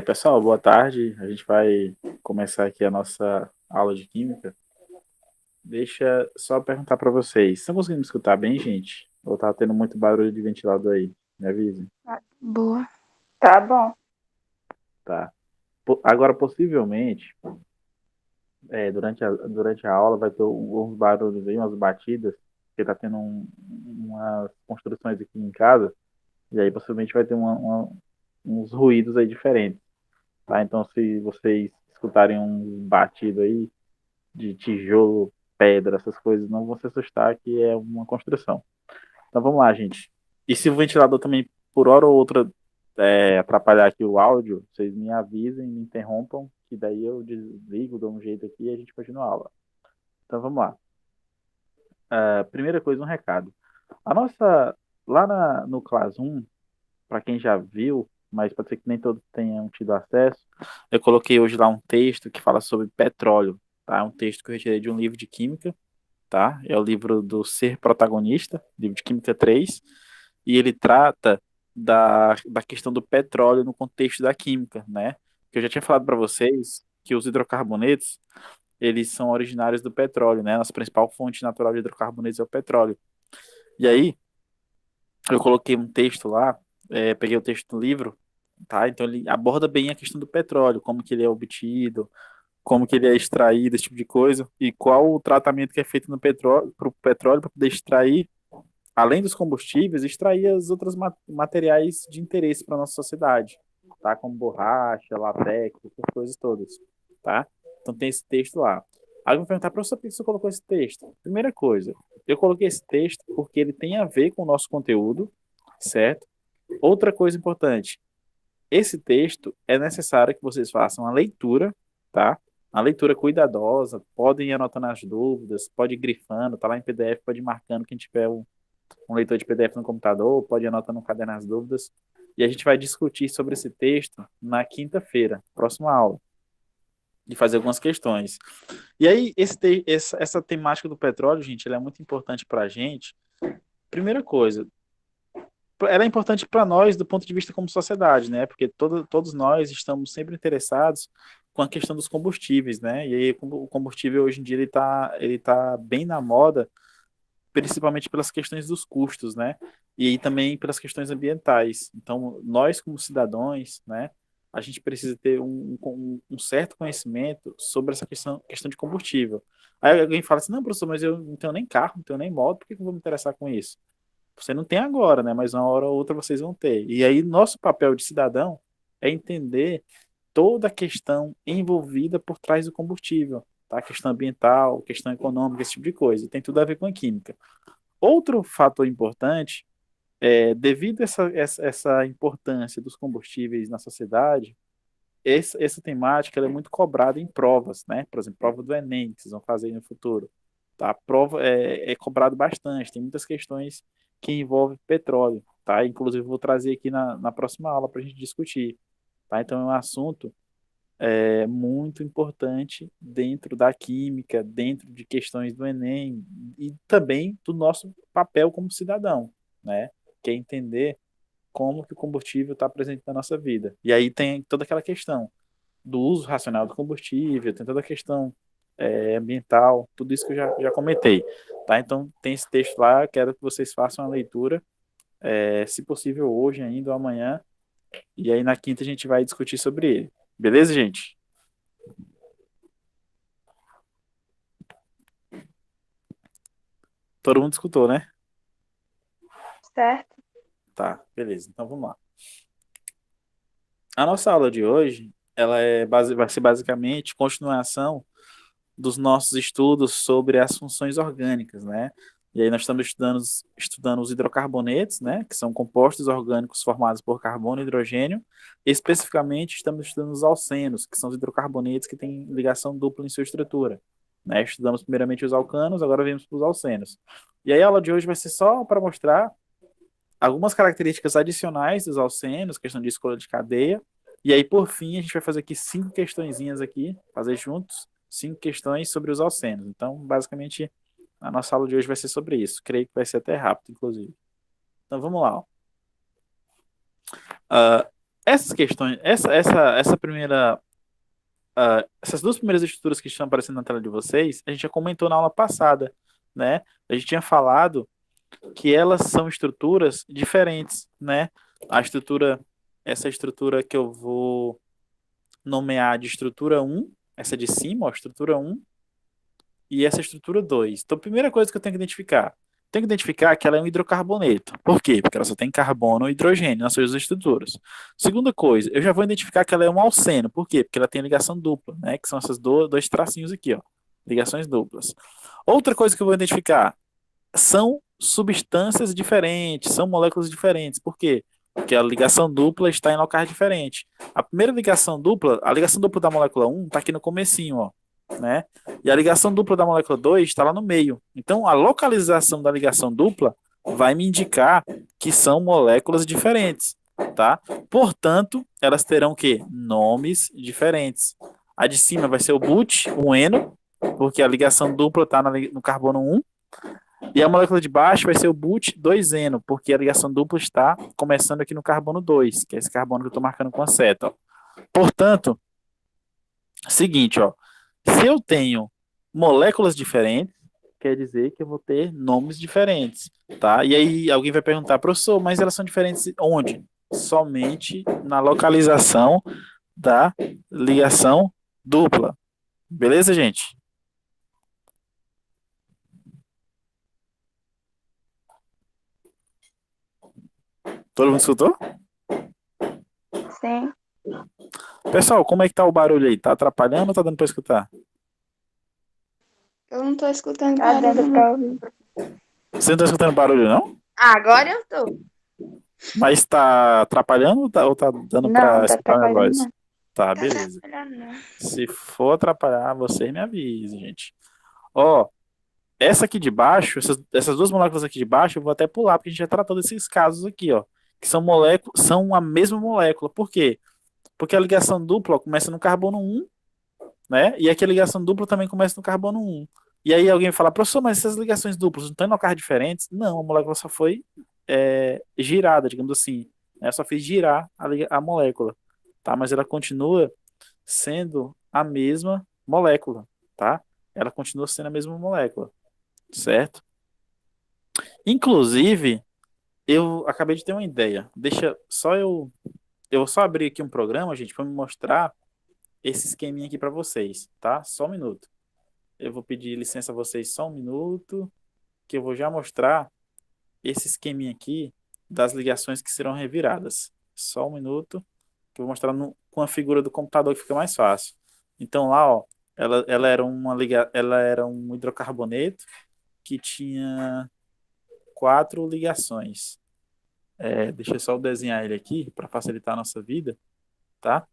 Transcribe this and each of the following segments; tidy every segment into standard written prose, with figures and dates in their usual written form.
Pessoal, boa tarde. A gente vai começar aqui a nossa aula de química. Deixa só perguntar para vocês. Estão conseguindo me escutar bem, gente? Ou tá tendo muito barulho de ventilador aí? Me avisem. Boa. Tá bom. Tá. Agora, possivelmente, durante a aula vai ter uns barulhos aí, umas batidas, porque tá tendo umas construções aqui em casa, e aí possivelmente vai ter uns ruídos aí diferentes, tá? Então, se vocês escutarem um batido aí, de tijolo, pedra, essas coisas, não vão se assustar que é uma construção. Então vamos lá, gente. E se o ventilador também, por hora ou outra, atrapalhar aqui o áudio, vocês me avisem, me interrompam, que daí eu desligo, dou um jeito aqui e a gente continua a aula. Então vamos lá. Primeira coisa, um recado. A nossa, lá no Class 1, para quem já viu, mas pode ser que nem todos tenham tido acesso, eu coloquei hoje lá um texto que fala sobre petróleo, tá? Um texto que eu retirei de um livro de química, tá? É o livro do Ser Protagonista, livro de Química 3, e ele trata da questão do petróleo no contexto da química, né? Que eu já tinha falado para vocês que os hidrocarbonetos, eles são originários do petróleo, né? Nossa principal fonte natural de hidrocarbonetos é o petróleo. E aí, eu coloquei um texto lá, peguei o texto do livro, tá? Então ele aborda bem a questão do petróleo, como que ele é obtido, como que ele é extraído, esse tipo de coisa, e qual o tratamento que é feito no petróleo, para o petróleo para poder extrair, além dos combustíveis, extrair os outros materiais de interesse para a nossa sociedade, tá? Como borracha, latex, essas coisas todas, tá? Então tem esse texto lá. Aí eu vou perguntar, professor, por que você colocou esse texto? Primeira coisa, eu coloquei esse texto porque ele tem a ver com o nosso conteúdo, certo? Outra coisa importante, esse texto é necessário que vocês façam a leitura, tá? A leitura cuidadosa, podem ir anotando as dúvidas, pode ir grifando, tá lá em PDF, pode ir marcando quem tiver um leitor de PDF no computador, pode ir anotando no caderno as dúvidas. E a gente vai discutir sobre esse texto na quinta-feira, próxima aula, e fazer algumas questões. E aí, essa temática do petróleo, gente, ela é muito importante para a gente. Primeira coisa, ela é importante para nós do ponto de vista como sociedade, né? Porque todos nós estamos sempre interessados com a questão dos combustíveis, né? E aí o combustível hoje em dia ele tá bem na moda, principalmente pelas questões dos custos, né? E aí também pelas questões ambientais. Então, nós como cidadãos, né? A gente precisa ter um certo conhecimento sobre essa questão de combustível. Aí alguém fala assim, não, professor, mas eu não tenho nem carro, não tenho nem moto, por que eu vou me interessar com isso? Você não tem agora, né? Mas uma hora ou outra vocês vão ter. E aí, nosso papel de cidadão é entender toda a questão envolvida por trás do combustível, tá? Questão ambiental, questão econômica, esse tipo de coisa. E tem tudo a ver com a química. Outro fator importante devido a essa importância dos combustíveis na sociedade, essa temática ela é muito cobrada em provas, né? Por exemplo, prova do Enem, que vocês vão fazer no futuro. Tá? A prova é cobrado bastante, tem muitas questões que envolvem petróleo, tá? Inclusive, vou trazer aqui na próxima aula para a gente discutir, tá? Então, é um assunto muito importante dentro da química, dentro de questões do Enem e também do nosso papel como cidadão, né? Que é entender como que o combustível está presente na nossa vida. E aí tem toda aquela questão do uso racional do combustível, tem toda a questão ambiental, tudo isso que eu já comentei. Tá? Então, tem esse texto lá, quero que vocês façam a leitura, se possível hoje ainda ou amanhã, e aí na quinta a gente vai discutir sobre ele. Beleza, gente? Todo mundo escutou, né? Certo? Tá, beleza. Então vamos lá. A nossa aula de hoje, ela vai ser basicamente continuação dos nossos estudos sobre as funções orgânicas, né? E aí nós estamos estudando os hidrocarbonetos, né? Que são compostos orgânicos formados por carbono e hidrogênio. Especificamente, estamos estudando os alcenos, que são os hidrocarbonetos que têm ligação dupla em sua estrutura. Né? Estudamos primeiramente os alcanos, agora vamos para os alcenos. E aí a aula de hoje vai ser só para mostrar algumas características adicionais dos alcenos, questão de escolha de cadeia. E aí, por fim, a gente vai fazer aqui 5 questõezinhas aqui, fazer juntos 5 questões sobre os alcenos. Então, basicamente, a nossa aula de hoje vai ser sobre isso. Creio que vai ser até rápido, inclusive. Então, vamos lá. Ó. Essas questões, essa primeira, essas duas primeiras estruturas que estão aparecendo na tela de vocês, a gente já comentou na aula passada, né? A gente tinha falado que elas são estruturas diferentes, né? A estrutura, essa estrutura que eu vou nomear de estrutura um, essa de cima, ó, estrutura um, e essa estrutura 2. Então, a primeira coisa que eu tenho que identificar, que ela é um hidrocarboneto. Por quê? Porque ela só tem carbono e hidrogênio nas suas estruturas. Segunda coisa, eu já vou identificar que ela é um alceno. Por quê? Porque ela tem ligação dupla, né? Que são esses dois tracinhos aqui, ó. Ligações duplas. Outra coisa que eu vou identificar são substâncias diferentes, são moléculas diferentes. Por quê? Porque a ligação dupla está em locais diferentes. A ligação dupla da molécula um está aqui no comecinho, ó, né? E a ligação dupla da molécula 2 está lá no meio. Então, a localização da ligação dupla vai me indicar que são moléculas diferentes, tá? Portanto, elas terão o quê? Nomes diferentes. A de cima vai ser o but, o eno, porque a ligação dupla está no carbono um. E a molécula de baixo vai ser o but2-eno, porque a ligação dupla está começando aqui no carbono 2, que é esse carbono que eu estou marcando com a seta. Ó. Portanto, seguinte, ó, se eu tenho moléculas diferentes, quer dizer que eu vou ter nomes diferentes, tá? E aí alguém vai perguntar, professor, mas elas são diferentes onde? Somente na localização da ligação dupla. Beleza, gente? Todo mundo escutou? Sim. Pessoal, como é que tá o barulho aí? Tá atrapalhando ou tá dando para escutar? Eu não tô escutando Tá barulho, dando não. pra ouvir. Você não tá escutando barulho, não? Agora eu tô. Mas tá atrapalhando ou tá dando Não, pra tá escutar minha atrapalhando voz? não. Tá, Tá beleza. atrapalhando, não. Se for atrapalhar, vocês me avisem, gente. Ó, essa aqui de baixo, essas duas moléculas aqui de baixo, eu vou até pular, porque a gente já tratou desses casos aqui, ó. Que são moléculas, são a mesma molécula. Por quê? Porque a ligação dupla ó, começa no carbono um, né? E aqui a ligação dupla também começa no carbono um. E aí alguém fala, professor, mas essas ligações duplas não estão em locais diferentes? Não, a molécula só foi girada, digamos assim. Né? Só fez girar a molécula, tá? Mas ela continua sendo a mesma molécula, tá? Ela continua sendo a mesma molécula, certo? Inclusive, eu acabei de ter uma ideia. Deixa só eu vou só abrir aqui um programa, gente, para me mostrar esse esqueminha aqui para vocês, tá? Só um minuto. Eu vou pedir licença a vocês só um minuto, que eu vou já mostrar esse esqueminha aqui das ligações que serão reviradas. Só um minuto, que eu vou mostrar com a figura do computador que fica mais fácil. Então lá, ó, ela era um hidrocarboneto que tinha 4 ligações. Deixa eu só desenhar ele aqui para facilitar a nossa vida, tá?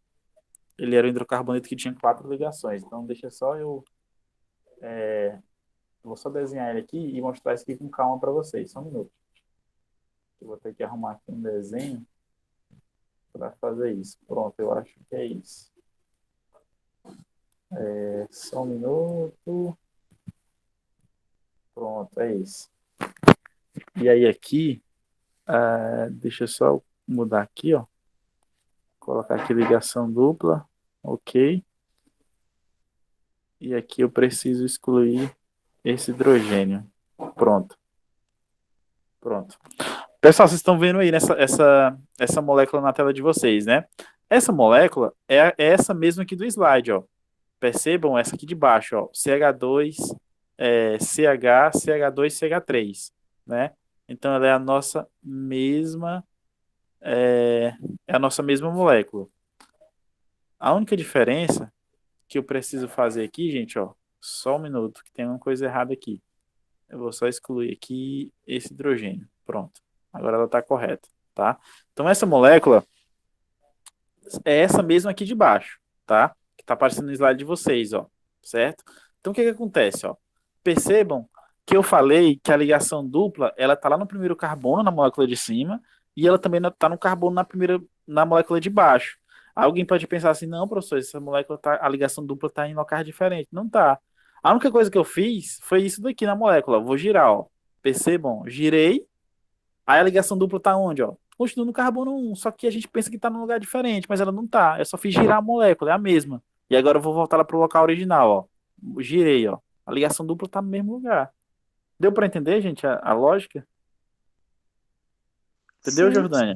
Ele era um hidrocarboneto que tinha 4 ligações. Então deixa só eu vou só desenhar ele aqui e mostrar isso aqui com calma para vocês. Só um minuto. Eu vou ter que arrumar aqui um desenho para fazer isso. Pronto, eu acho que é isso. Só um minuto. Pronto, é isso. E aí aqui, deixa eu só mudar aqui, ó. Colocar aqui ligação dupla. Ok. E aqui eu preciso excluir esse hidrogênio. Pronto. Pronto. Pessoal, vocês estão vendo aí essa molécula na tela de vocês, né? Essa molécula é essa mesma aqui do slide, ó. Percebam essa aqui de baixo, ó. CH2, CH, CH2, CH3, né? Então ela é a nossa mesma é a nossa mesma molécula. A única diferença que eu preciso fazer aqui, gente, ó, só um minuto, que tem uma coisa errada aqui. Eu vou só excluir aqui esse hidrogênio. Pronto. Agora ela está correta, tá? Então essa molécula é essa mesma aqui de baixo, tá? Que está aparecendo no slide de vocês, ó, certo? Então o que que acontece, ó? Percebam que eu falei que a ligação dupla, ela tá lá no primeiro carbono na molécula de cima e ela também tá no carbono na molécula de baixo. Alguém pode pensar assim, não, professor, essa molécula a ligação dupla tá em locais diferentes. Não tá. A única coisa que eu fiz foi isso daqui na molécula. Vou girar, ó. Percebam, girei. Aí a ligação dupla tá onde, ó? continua no carbono 1, só que a gente pensa que está num lugar diferente, mas ela não está. Eu só fiz girar a molécula, é a mesma. E agora eu vou voltar lá para o local original, ó. Girei, ó. A ligação dupla está no mesmo lugar. Deu para entender, gente, a lógica? Entendeu, Sim. Jordânia?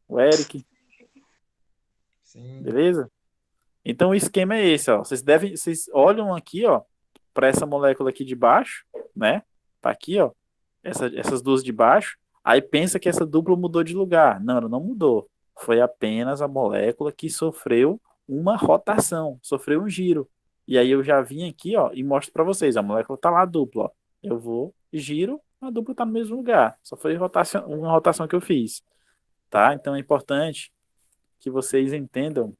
O Eric, Sim. beleza? Então o esquema é esse, ó. Vocês olham aqui, ó, para essa molécula aqui de baixo, né? Tá aqui, ó. Essas duas de baixo. Aí pensa que essa dupla mudou de lugar. Não, ela não mudou. Foi apenas a molécula que sofreu uma rotação, sofreu um giro. E aí eu já vim aqui, ó, e mostro para vocês. A molécula tá lá dupla, ó. Eu vou, giro, a dupla tá no mesmo lugar. Só foi uma rotação que eu fiz, tá? Então é importante que vocês entendam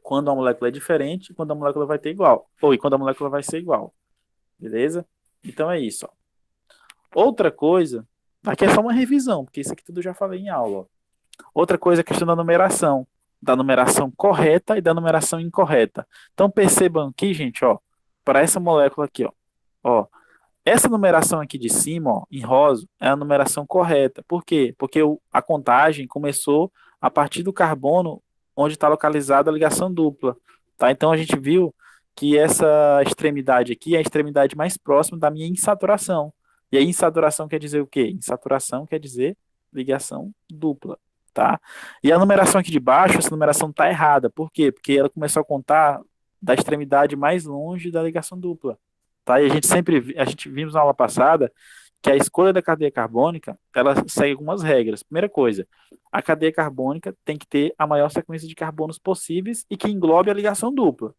quando a molécula é diferente e quando a molécula vai ter igual. Ou e quando a molécula vai ser igual. Beleza? Então é isso, ó. Outra coisa, aqui é só uma revisão, porque isso aqui tudo eu já falei em aula, ó. Outra coisa é a questão da numeração correta e da numeração incorreta. Então percebam aqui, gente, ó, para essa molécula aqui, ó, essa numeração aqui de cima, ó, em rosa, é a numeração correta. Por quê? Porque a contagem começou a partir do carbono onde está localizada a ligação dupla, tá? Então a gente viu que essa extremidade aqui é a extremidade mais próxima da minha insaturação. E aí insaturação quer dizer o quê? Insaturação quer dizer ligação dupla, tá? E a numeração aqui de baixo, essa numeração está errada. Por quê? Porque ela começou a contar da extremidade mais longe da ligação dupla. Tá? E a gente vimos na aula passada que a escolha da cadeia carbônica, ela segue algumas regras. Primeira coisa, a cadeia carbônica tem que ter a maior sequência de carbonos possíveis e que englobe a ligação dupla.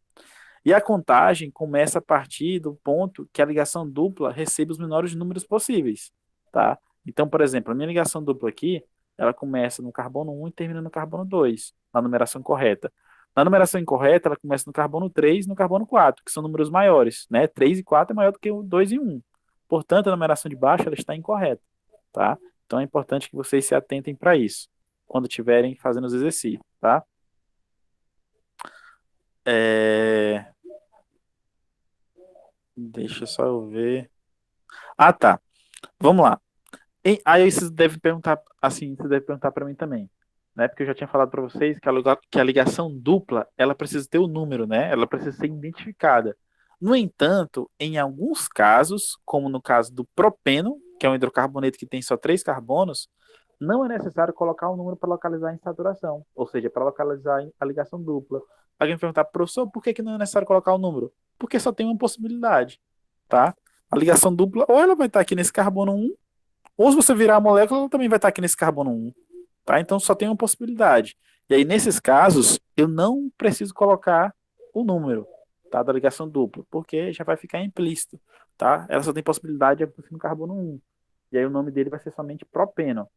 E a contagem começa a partir do ponto que a ligação dupla recebe os menores números possíveis, tá? Então, por exemplo, a minha ligação dupla aqui, ela começa no carbono 1 e termina no carbono 2, na numeração correta. Na numeração incorreta, ela começa no carbono 3 e no carbono 4, que são números maiores, né? 3 e 4 é maior do que o 2 e 1. Portanto, a numeração de baixo ela está incorreta, tá? Então é importante que vocês se atentem para isso, quando estiverem fazendo os exercícios, tá? É... Deixa só eu ver. Ah, tá. Vamos lá. Aí vocês devem perguntar, assim, vocês devem perguntar para mim também, né? Porque eu já tinha falado para vocês que a ligação dupla, ela precisa ter o número, né? Ela precisa ser identificada. No entanto, em alguns casos, como no caso do propeno, que é um hidrocarboneto que tem só três carbonos, não é necessário colocar um número para localizar a insaturação, ou seja, para localizar a ligação dupla. Alguém vai perguntar, professor, por que não é necessário colocar o número? Porque só tem uma possibilidade, tá? A ligação dupla, ou ela vai estar aqui nesse carbono 1, ou se você virar a molécula, ela também vai estar aqui nesse carbono 1, tá? Então só tem uma possibilidade. E aí, nesses casos, eu não preciso colocar o número, tá, da ligação dupla, porque já vai ficar implícito, tá? Ela só tem possibilidade de acontecer no carbono 1. E aí o nome dele vai ser somente propeno,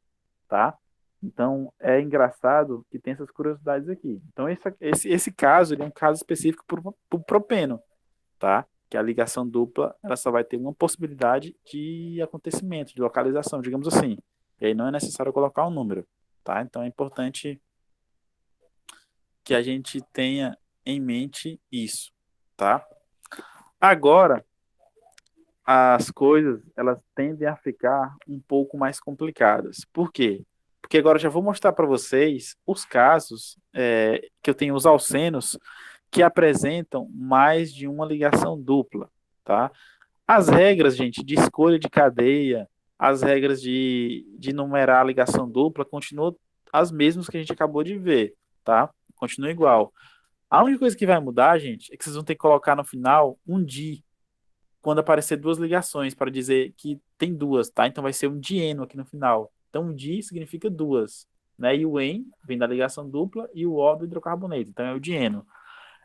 tá? Então é engraçado que tem essas curiosidades aqui. Então esse caso ele é um caso específico para o propeno, tá? Que a ligação dupla ela só vai ter uma possibilidade de acontecimento, de localização, digamos assim. E aí não é necessário colocar um número, tá? Então é importante que a gente tenha em mente isso, tá? Agora, as coisas elas tendem a ficar um pouco mais complicadas. Por quê? Porque agora eu já vou mostrar para vocês os casos que eu tenho os alcenos que apresentam mais de uma ligação dupla, tá? As regras, gente, de escolha de cadeia, as regras de numerar a ligação dupla continuam as mesmas que a gente acabou de ver, tá? Continua igual. A única coisa que vai mudar, gente, é que vocês vão ter que colocar no final um di quando aparecer duas ligações para dizer que tem duas, tá? Então vai ser um dieno aqui no final. Então um di significa duas, né? E o en vem da ligação dupla e o o do hidrocarboneto, então é o dieno.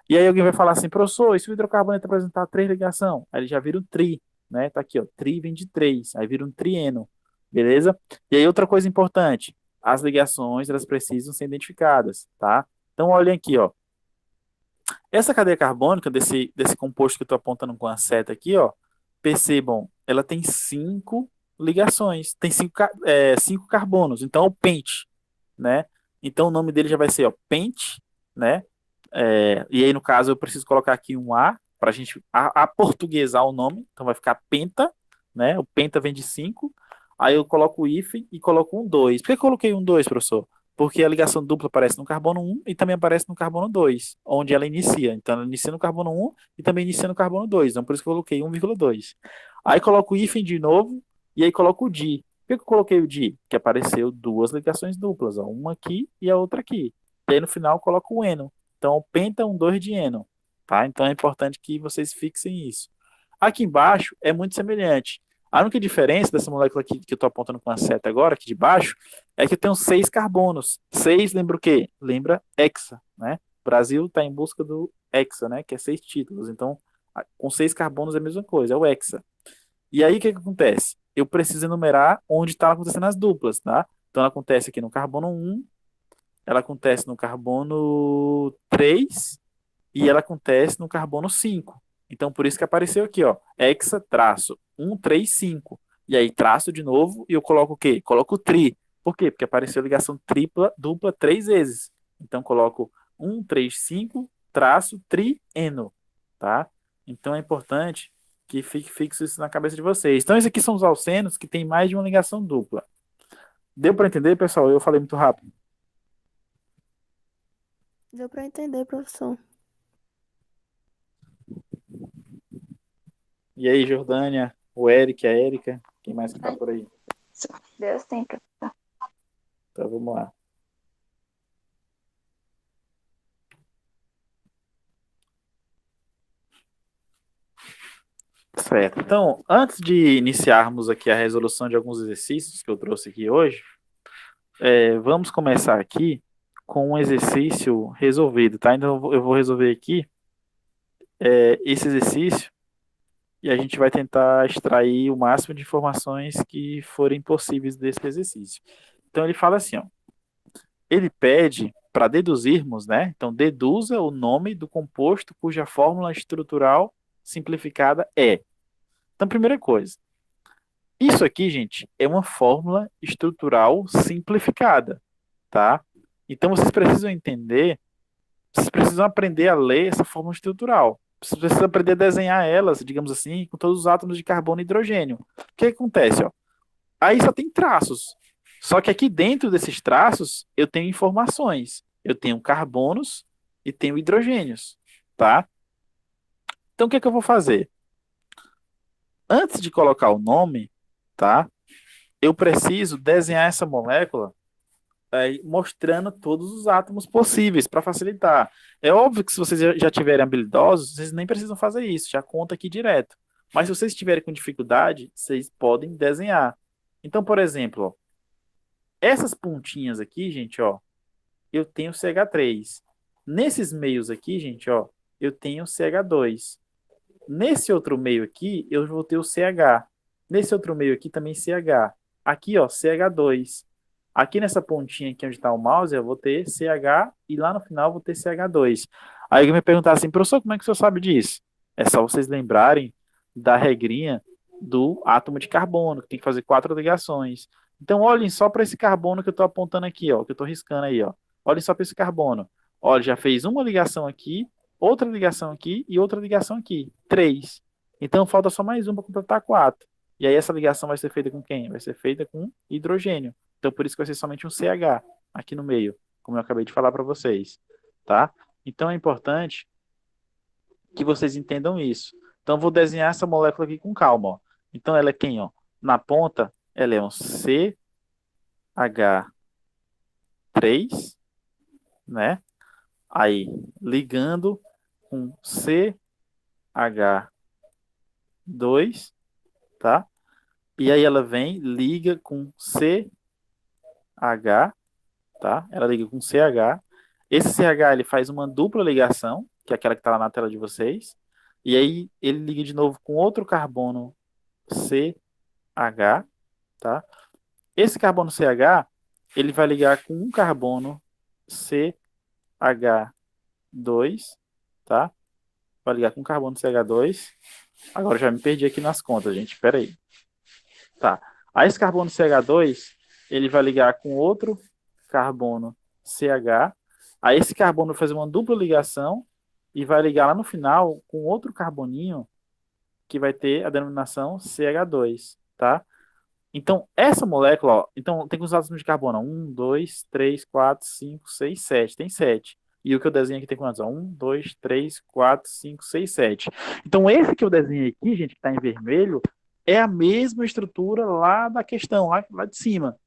E aí alguém vai falar assim, professor, e se o hidrocarboneto apresentar três ligações? Aí ele já vira um tri, né? Tá aqui, ó, tri vem de três, aí vira um trieno, beleza? E aí outra coisa importante, as ligações, elas precisam ser identificadas, tá? Então olhem aqui, ó, essa cadeia carbônica desse composto que eu estou apontando com a seta aqui, ó, percebam, ela tem cinco ligações, tem cinco carbonos. Então, é o pente, né? Então, o nome dele já vai ser, ó, pente, né? E aí, no caso, eu preciso colocar aqui um A para a gente aportuguesar o nome. Então, vai ficar penta, né? O penta vem de cinco. Aí eu coloco o hífen e coloco um 2. Por que eu coloquei um 2, professor? Porque a ligação dupla aparece no carbono 1 e também aparece no carbono 2, onde ela inicia. Então ela inicia no carbono 1 e também inicia no carbono 2. Então por isso que eu coloquei 1,2. Aí coloco o hífen de novo e aí coloco o di. Por que eu coloquei o di? Que apareceu duas ligações duplas, ó, uma aqui e a outra aqui. E aí no final eu coloco o eno. Então penta 2 de eno. Tá? Então é importante que vocês fixem isso. Aqui embaixo é muito semelhante. A única diferença dessa molécula aqui que eu estou apontando com a seta agora, aqui de baixo, é que eu tenho 6 carbonos. 6 lembra o quê? Lembra hexa, né? O Brasil está em busca do hexa, né? Que é 6 títulos. Então, com 6 carbonos é a mesma coisa, é o hexa. E aí, o que acontece? Eu preciso enumerar onde está acontecendo as duplas, tá? Então, ela acontece aqui no carbono 1, ela acontece no carbono 3 e ela acontece no carbono 5. Então, por isso que apareceu aqui, ó, hexa traço 135. E aí, traço de novo e eu coloco o quê? Coloco tri. Por quê? Porque apareceu ligação tripla, dupla 3 vezes. Então, coloco 135 traço trieno, tá? Então, é importante que fique fixo isso na cabeça de vocês. Então, esses aqui são os alcenos que tem mais de uma ligação dupla. Deu para entender, pessoal? Eu falei muito rápido. Deu pra entender, professor. E aí, Jordânia, o Eric, a Érica, quem mais que tá por aí? Deus tem, professor. Então, vamos lá. Certo. Então, antes de iniciarmos aqui a resolução de alguns exercícios que eu trouxe aqui hoje, vamos começar aqui com um exercício resolvido, tá? Então, eu vou resolver aqui esse exercício e a gente vai tentar extrair o máximo de informações que forem possíveis desse exercício. Então, ele fala assim, ó, ele pede para deduzirmos, né? Então, deduza o nome do composto cuja fórmula estrutural simplificada é. Então, primeira coisa, isso aqui, gente, é uma fórmula estrutural simplificada, tá? Então vocês precisam entender, vocês precisam aprender a ler essa fórmula estrutural. Vocês precisam aprender a desenhar elas, digamos assim, com todos os átomos de carbono e hidrogênio. O que acontece, ó? Aí só tem traços. Só que aqui dentro desses traços eu tenho informações. Eu tenho carbonos e tenho hidrogênios, tá? Então o que eu vou fazer? Antes de colocar o nome, tá? Eu preciso desenhar essa molécula mostrando todos os átomos possíveis para facilitar. É óbvio que se vocês já tiverem habilidosos, vocês nem precisam fazer isso, já conta aqui direto. Mas se vocês estiverem com dificuldade, vocês podem desenhar. Então, por exemplo, ó, essas pontinhas aqui, gente, ó, eu tenho CH3. Nesses meios aqui, gente, ó, eu tenho CH2. Nesse outro meio aqui, eu vou ter o CH. Nesse outro meio aqui também CH. Aqui, ó, CH2. Aqui nessa pontinha aqui onde está o mouse, eu vou ter CH e lá no final eu vou ter CH2. Aí eu me perguntar assim, professor, como é que o senhor sabe disso? É só vocês lembrarem da regrinha do átomo de carbono, que tem que fazer 4 ligações. Então, olhem só para esse carbono que eu estou apontando aqui, ó, que eu estou riscando aí, ó. Olhem só para esse carbono. Olha, já fez uma ligação aqui, outra ligação aqui e outra ligação aqui. 3. Então, falta só mais uma para completar 4. E aí, essa ligação vai ser feita com quem? Vai ser feita com hidrogênio. Então, por isso que vai ser somente um CH aqui no meio, como eu acabei de falar para vocês, tá? Então, é importante que vocês entendam isso. Então, eu vou desenhar essa molécula aqui com calma, ó. Então, ela é quem, ó? Na ponta, ela é um CH3, né? Aí, ligando com CH2, tá? E aí ela vem, liga com CH, tá? Ela liga com CH. Esse CH ele faz uma dupla ligação, que é aquela que está lá na tela de vocês. E aí ele liga de novo com outro carbono CH, tá? Esse carbono CH, ele vai ligar com um carbono CH2, tá? Vai ligar com um carbono CH2. Agora já me perdi aqui nas contas, gente. Espera aí. Tá. Aí esse carbono CH2, ele vai ligar com outro carbono CH. Aí esse carbono vai fazer uma dupla ligação e vai ligar lá no final com outro carboninho que vai ter a denominação CH2, tá? Então, essa molécula, ó, então tem quantos átomos de carbono? 1, 2, 3, 4, 5, 6, 7. Tem 7. E o que eu desenho aqui tem quantos? Ó? 1, 2, 3, 4, 5, 6, 7. Então, esse que eu desenhei aqui, gente, que está em vermelho, é a mesma estrutura lá da questão, lá de cima.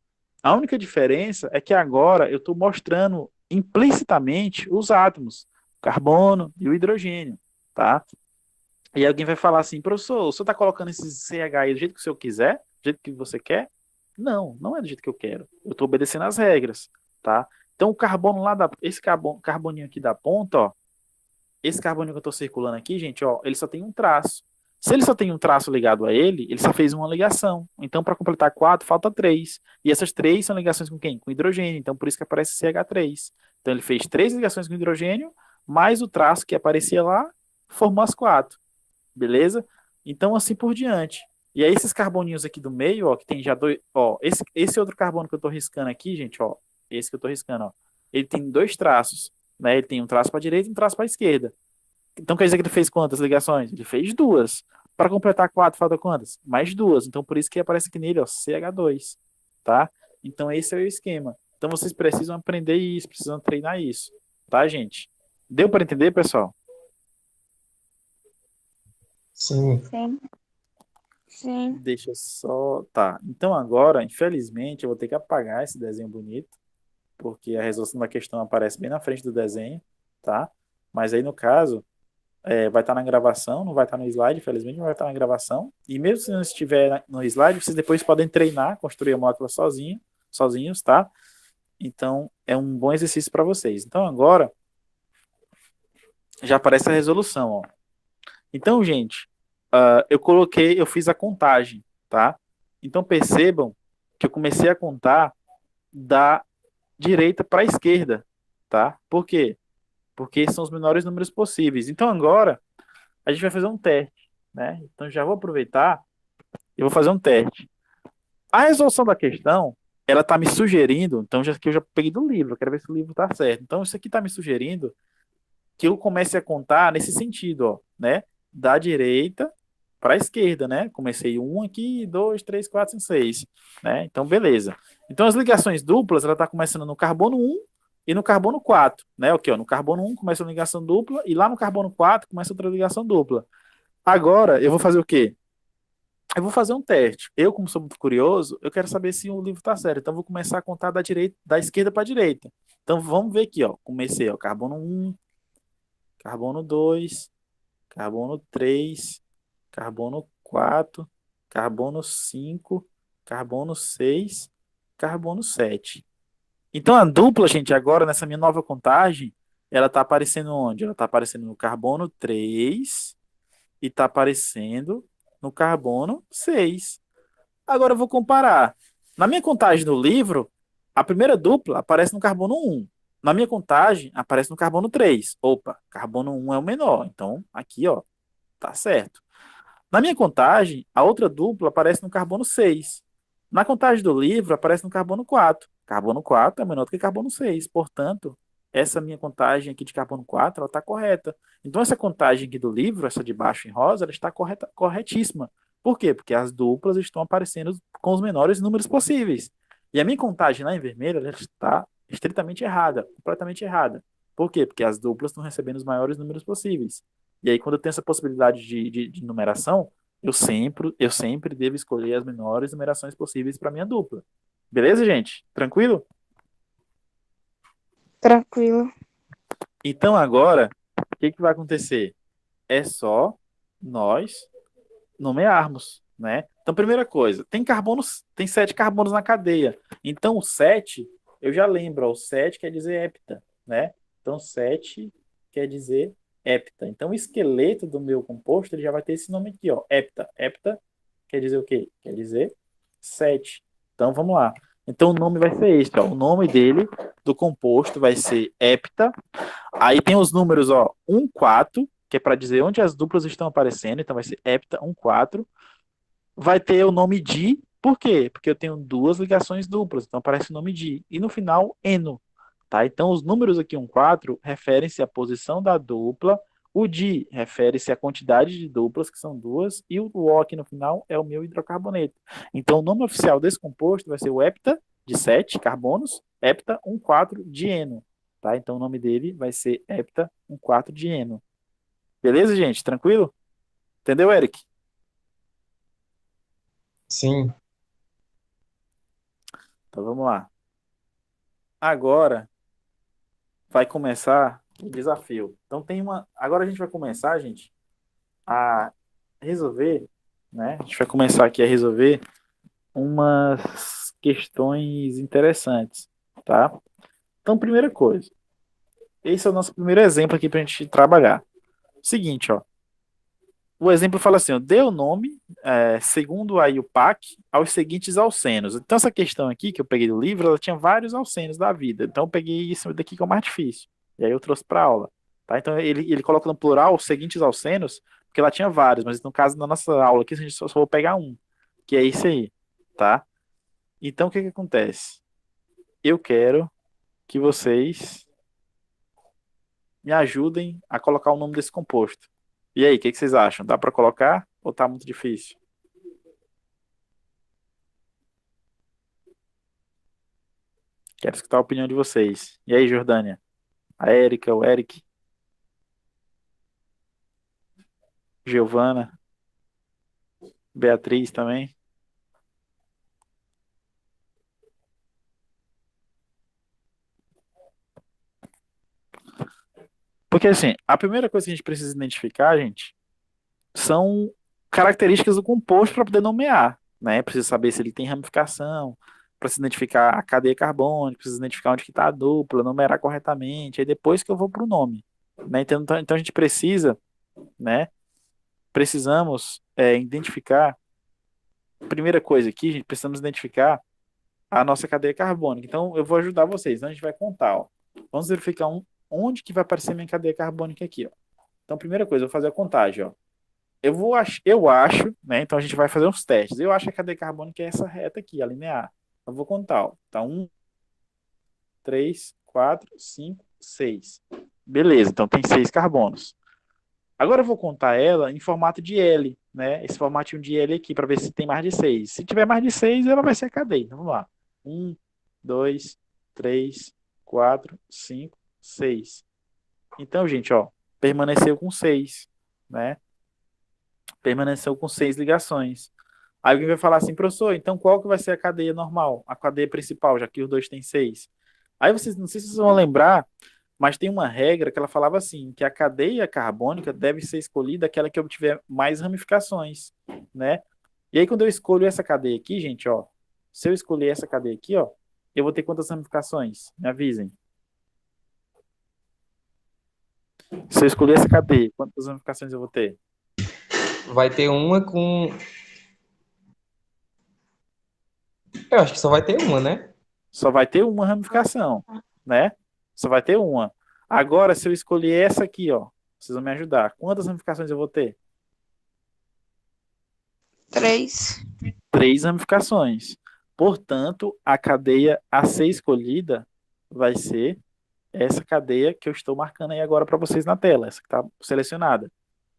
A única diferença é que agora eu estou mostrando implicitamente os átomos, o carbono e o hidrogênio, tá? E alguém vai falar assim, professor, o senhor está colocando esse CH aí do jeito que o senhor quiser, do jeito que você quer? Não, não é do jeito que eu quero. Eu estou obedecendo às regras, tá? Então o carbono lá esse carboninho aqui da ponta, ó, esse carboninho que eu estou circulando aqui, gente, ó, ele só tem um traço. Se ele só tem um traço ligado a ele só fez uma ligação. Então, para completar 4, falta 3. E essas 3 são ligações com quem? Com hidrogênio. Então, por isso que aparece CH3. Então, ele fez 3 ligações com hidrogênio, mais o traço que aparecia lá, formou as 4. Beleza? Então, assim por diante. E aí, esses carboninhos aqui do meio, ó, que tem já dois. Ó, esse outro carbono que eu estou riscando aqui, gente, ó. Esse que eu estou riscando, ó. Ele tem 2 traços. Né? Ele tem um traço para a direita e um traço para a esquerda. Então quer dizer que ele fez quantas ligações? Ele fez 2. Para completar 4, falta quantas? Mais 2. Então por isso que aparece aqui nele, ó, CH2. Tá? Então esse é o esquema. Então vocês precisam aprender isso, precisam treinar isso. Tá, gente? Deu para entender, pessoal? Sim. Sim. Sim. Deixa eu só. Tá. Então agora, infelizmente, eu vou ter que apagar esse desenho bonito, porque a resolução da questão aparece bem na frente do desenho, tá? Mas aí no caso, vai estar na gravação, não vai estar no slide, infelizmente, não vai estar na gravação. E mesmo se não estiver no slide, vocês depois podem treinar, construir a molécula sozinhos, tá? Então, é um bom exercício para vocês. Então, agora, já aparece a resolução, ó. Então, gente, eu fiz a contagem, tá? Então, percebam que eu comecei a contar da direita para a esquerda, tá? Por quê? Porque são os menores números possíveis. Então, agora, a gente vai fazer um teste, né? Então já vou aproveitar e vou fazer um teste. A resolução da questão, ela está me sugerindo, então já que eu já peguei do livro, eu quero ver se o livro está certo. Então isso aqui está me sugerindo que eu comece a contar nesse sentido, ó, né? Da direita para a esquerda, né? Comecei um aqui, dois, três, quatro, cinco, seis, né? Então beleza. Então as ligações duplas, ela está começando no carbono 1 e no carbono 4, né? Aqui, ó, no carbono 1 começa uma ligação dupla e lá no carbono 4 começa outra ligação dupla. Agora, eu vou fazer o quê? Eu vou fazer um teste. Eu, como sou muito curioso, eu quero saber se o livro está certo. Então, eu vou começar a contar da esquerda para a direita. Então, vamos ver aqui, ó. Comecei, ó, carbono 1, carbono 2, carbono 3, carbono 4, carbono 5, carbono 6, carbono 7. Então, a dupla, gente, agora, nessa minha nova contagem, ela está aparecendo onde? Ela está aparecendo no carbono 3 e está aparecendo no carbono 6. Agora eu vou comparar. Na minha contagem do livro, a primeira dupla aparece no carbono 1. Na minha contagem, aparece no carbono 3. Opa, carbono 1 é o menor. Então, aqui, ó, tá certo. Na minha contagem, a outra dupla aparece no carbono 6. Na contagem do livro, aparece no carbono 4. Carbono 4 é menor do que carbono 6. Portanto, essa minha contagem aqui de carbono 4, ela está correta. Então, essa contagem aqui do livro, essa de baixo em rosa, ela está corretíssima. Por quê? Porque as duplas estão aparecendo com os menores números possíveis. E a minha contagem lá em vermelho, ela está estritamente errada, completamente errada. Por quê? Porque as duplas estão recebendo os maiores números possíveis. E aí, quando eu tenho essa possibilidade de numeração, eu sempre devo escolher as menores numerações possíveis para minha dupla. Beleza, gente? Tranquilo? Tranquilo. Então, agora, o que vai acontecer? É só nós nomearmos, né? Então, primeira coisa, tem 7 carbonos na cadeia. Então, o 7, eu já lembro, ó, o 7 quer dizer hepta, né? Então, 7 quer dizer hepta. Então, o esqueleto do meu composto, ele já vai ter esse nome aqui, ó, hepta. Hepta quer dizer o quê? Quer dizer 7. Então, vamos lá. Então, o nome vai ser esse, ó. O nome dele, do composto, vai ser hepta. Aí tem os números, ó, 1, 4, que é para dizer onde as duplas estão aparecendo. Então, vai ser hepta 1, 4. Vai ter o nome di. Por quê? Porque eu tenho 2 ligações duplas. Então, aparece o nome di. E no final, eno. Tá? Então, os números aqui 1, 4 referem-se à posição da dupla O di refere-se à quantidade de duplas, que são duas, e o O aqui no final é o meu hidrocarboneto. Então, o nome oficial desse composto vai ser o hepta, de 7 carbonos, hepta 1,4-dieno. Tá? Então, o nome dele vai ser hepta 1,4-dieno. Beleza, gente? Tranquilo? Entendeu, Eric? Sim. Então, vamos lá. Agora vai começar o desafio. Então, tem uma. Agora a gente vai começar, gente, a resolver, né? A gente vai começar aqui a resolver umas questões interessantes, tá? Então, primeira coisa, esse é o nosso primeiro exemplo aqui para a gente trabalhar. Seguinte, ó, o exemplo fala assim, ó, dê o nome, segundo a IUPAC, aos seguintes alcenos. Então, essa questão aqui que eu peguei do livro, ela tinha vários alcenos da vida. Então, eu peguei isso daqui que é o mais difícil. E aí eu trouxe para aula. Tá? Então, ele coloca no plural os seguintes alcenos, porque ela tinha vários, mas no caso da nossa aula aqui, a gente só vou pegar um, que é esse aí, tá? Então, o que que acontece? Eu quero que vocês me ajudem a colocar o nome desse composto. E aí, o que que vocês acham? Dá para colocar ou tá muito difícil? Quero escutar a opinião de vocês. E aí, Jordânia? A Érica, o Eric, Giovana, Beatriz também. Porque assim, a primeira coisa que a gente precisa identificar, gente, são características do composto para poder nomear, né? Precisa saber se ele tem ramificação, precisa identificar a cadeia carbônica, precisa identificar onde que está a dupla, numerar corretamente, aí depois que eu vou para o nome, né? Então a gente precisa, né? Precisamos identificar, primeira coisa aqui, gente, precisamos identificar a nossa cadeia carbônica. Então eu vou ajudar vocês, então a gente vai contar, ó. Vamos verificar onde que vai aparecer minha cadeia carbônica aqui, ó. Então, primeira coisa, eu vou fazer a contagem, ó. Eu acho, né? Então a gente vai fazer uns testes. Eu acho que a cadeia carbônica é essa reta aqui, a linear. Eu vou contar, ó. Tá 1, 3, 4, 5, 6. Beleza, então tem 6 carbonos. Agora eu vou contar ela em formato de L, né? Esse formatinho de L aqui, para ver se tem mais de 6. Se tiver mais de 6, ela vai ser a cadeia. Então vamos lá. 1, 2, 3, 4, 5, 6. Então, gente, ó, permaneceu com 6, né? Permaneceu com 6 ligações. Aí alguém vai falar assim, professor, então qual que vai ser a cadeia normal? A cadeia principal, já que os dois têm 6. Aí vocês, não sei se vocês vão lembrar, mas tem uma regra que ela falava assim, que a cadeia carbônica deve ser escolhida aquela que obtiver mais ramificações, né? E aí quando eu escolho essa cadeia aqui, gente, ó, se eu escolher essa cadeia aqui, ó, eu vou ter quantas ramificações? Me avisem. Se eu escolher essa cadeia, quantas ramificações eu vou ter? Vai ter uma com. Eu acho que só vai ter uma, né? Só vai ter uma ramificação, né? Só vai ter uma. Agora, se eu escolher essa aqui, ó, vocês vão me ajudar. Quantas ramificações eu vou ter? 3. 3 ramificações. Portanto, a cadeia a ser escolhida vai ser essa cadeia que eu estou marcando aí agora para vocês na tela, essa que está selecionada,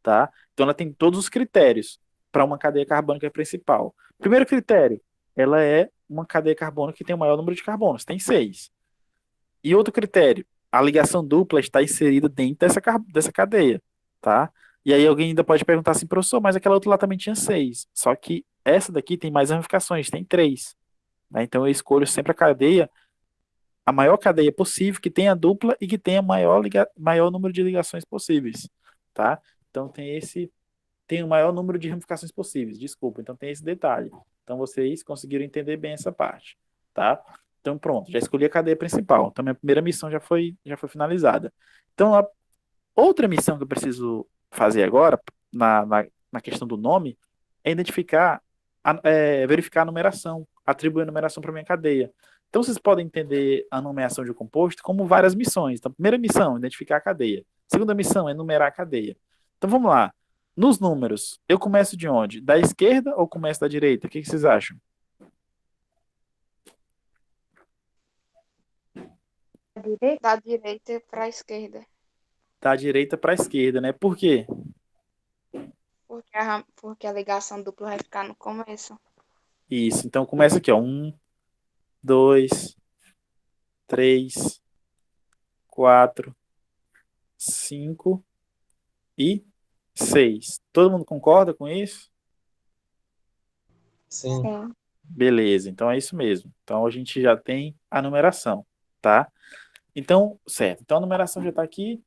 tá? Então, ela tem todos os critérios para uma cadeia carbônica principal. Primeiro critério, ela é uma cadeia carbônica que tem o maior número de carbonos, tem 6. E outro critério, a ligação dupla está inserida dentro dessa cadeia, tá? E aí alguém ainda pode perguntar assim, professor, mas aquela outra lá também tinha 6. Só que essa daqui tem mais ramificações, tem 3. Né? Então eu escolho sempre a cadeia, a maior cadeia possível, que tenha dupla e que tenha maior número de ligações possíveis, tá? Então tem o maior número de ramificações possíveis, desculpa, então tem esse detalhe. Então vocês conseguiram entender bem essa parte, tá? Então pronto, já escolhi a cadeia principal. Então minha primeira missão já foi finalizada. Então a outra missão que eu preciso fazer agora, na questão do nome, é identificar, verificar a numeração, atribuir a numeração para minha cadeia. Então vocês podem entender a nomeação de um composto como várias missões. Então, primeira missão, identificar a cadeia. Segunda missão é numerar a cadeia. Então vamos lá. Nos números, eu começo de onde? Da esquerda ou começo da direita? O que vocês acham? Da direita para a esquerda. da direita para a esquerda, né? Por quê? Porque a ligação dupla vai ficar no começo. Isso. Então começa aqui, ó. 1, 2, 3, 4, 5 e 6. Todo mundo concorda com isso? Sim. Sim. Beleza, então é isso mesmo. Então a gente já tem a numeração, tá? Então, certo. Então a numeração já está aqui.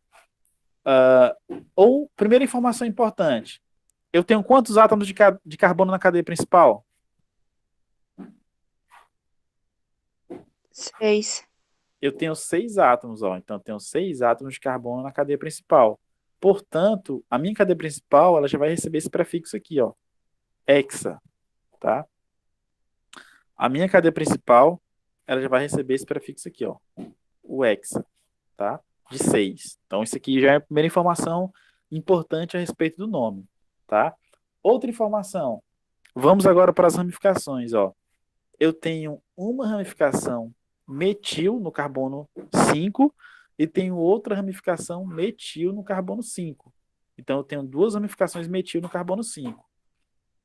Ou, primeira informação importante. Eu tenho quantos átomos de carbono na cadeia principal? 6. Eu tenho 6 átomos, ó. Então eu tenho 6 átomos de carbono na cadeia principal. Portanto, a minha cadeia principal, ela já vai receber esse prefixo aqui, ó. Hexa, tá? A minha cadeia principal, ela já vai receber esse prefixo aqui, ó. O hexa, tá? De 6. Então, isso aqui já é a primeira informação importante a respeito do nome, tá? Outra informação. Vamos agora para as ramificações, ó. Eu tenho uma ramificação metil no carbono 5 e tenho outra ramificação metil no carbono 5. Então, eu tenho duas ramificações metil no carbono 5,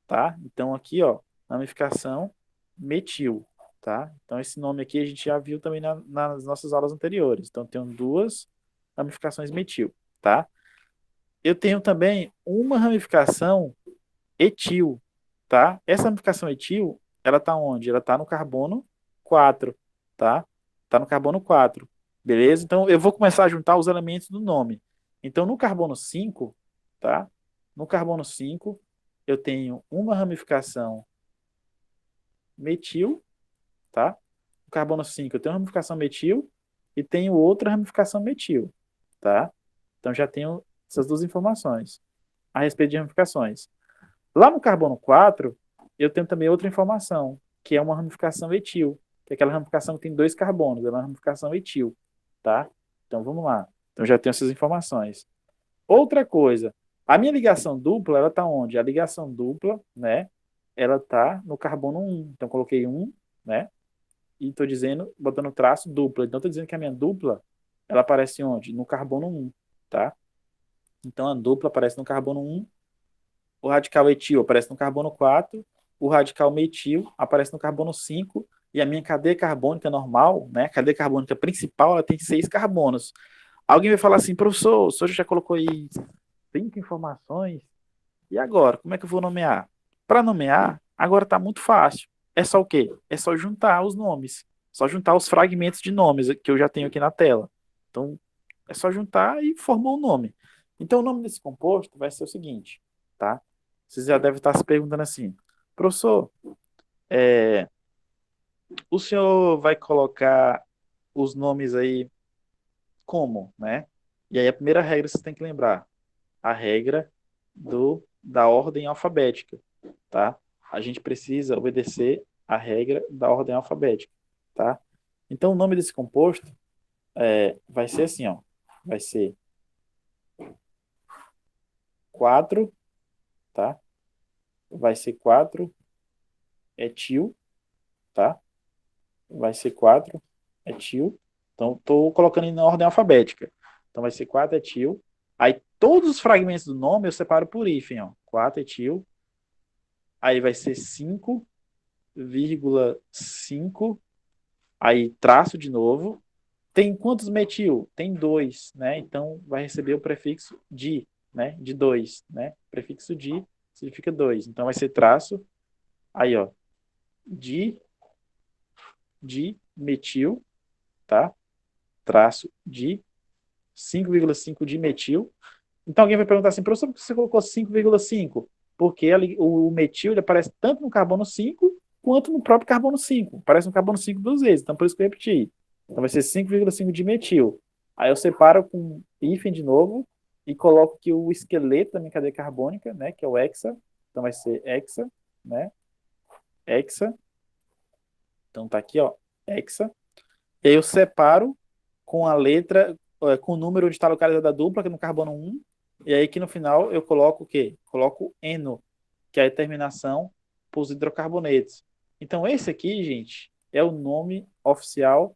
tá? Então, aqui, ó, ramificação metil, tá? Então, esse nome aqui a gente já viu também nas nossas aulas anteriores. Então, eu tenho duas ramificações metil, tá? Eu tenho também uma ramificação etil, tá? Essa ramificação etil, ela tá onde? Ela tá no carbono 4, tá? Tá no carbono 4, beleza? Então, eu vou começar a juntar os elementos do nome. Então, no carbono 5, tá? No carbono 5, eu tenho uma ramificação metil, tá? No carbono 5, eu tenho uma ramificação metil e tenho outra ramificação metil, tá? Então, já tenho essas duas informações a respeito de ramificações. Lá no carbono 4, eu tenho também outra informação, que é uma ramificação etil, que é aquela ramificação que tem dois carbonos, é uma ramificação etil, tá? Então vamos lá. Então já tenho essas informações. Outra coisa, a minha ligação dupla, ela tá onde? A ligação dupla, né? Ela tá no carbono 1. Então coloquei 1, né? E estou dizendo, botando traço dupla. Então estou dizendo que a minha dupla, ela aparece onde? No carbono 1, tá? Então a dupla aparece no carbono 1. O radical etil aparece no carbono 4, o radical metil aparece no carbono 5, e a minha cadeia carbônica normal, né, a cadeia carbônica principal, ela tem 6 carbonos. Alguém vai falar assim, professor, o senhor já colocou aí 5 informações, e agora, como é que eu vou nomear? Para nomear, agora está muito fácil. É só o quê? É só juntar os nomes, só juntar os fragmentos de nomes que eu já tenho aqui na tela. Então, é só juntar e formou o nome. Então, o nome desse composto vai ser o seguinte, tá? Vocês já devem estar se perguntando assim, professor, é, o senhor vai colocar os nomes aí como, né? E aí a primeira regra você tem que lembrar, a regra da ordem alfabética, tá? A gente precisa obedecer a regra da ordem alfabética, tá? Então o nome desse composto vai ser assim, ó, vai ser 4, tá? Vai ser 4 etil, tá? Vai ser 4 etil. Então, estou colocando na ordem alfabética. Então, vai ser 4 etil. Aí, todos os fragmentos do nome eu separo por hífen, ó. 4 etil. Aí, vai ser 5,5. Aí, traço de novo. Tem quantos metil? Tem 2, né? Então, vai receber o prefixo di, né? De 2, né? Prefixo di significa 2. Então, vai ser traço. Aí, ó. De metil, tá? Traço de 5,5 de metil. Então alguém vai perguntar assim, professor, por que você colocou 5,5? Porque o metil ele aparece tanto no carbono 5 quanto no próprio carbono 5. Aparece no carbono 5 duas vezes, então por isso que eu repeti. Então vai ser 5,5 de metil. Aí eu separo com hífen de novo e coloco aqui o esqueleto da minha cadeia carbônica, né, que é o hexa. Então vai ser hexa, né? Hexa. Então tá aqui, ó, hexa. E aí eu separo com a letra, com o número onde está localizada a dupla, que é no carbono 1. E aí que no final eu coloco o quê? Coloco eno, que é a terminação para os hidrocarbonetos. Então esse aqui, gente, é o nome oficial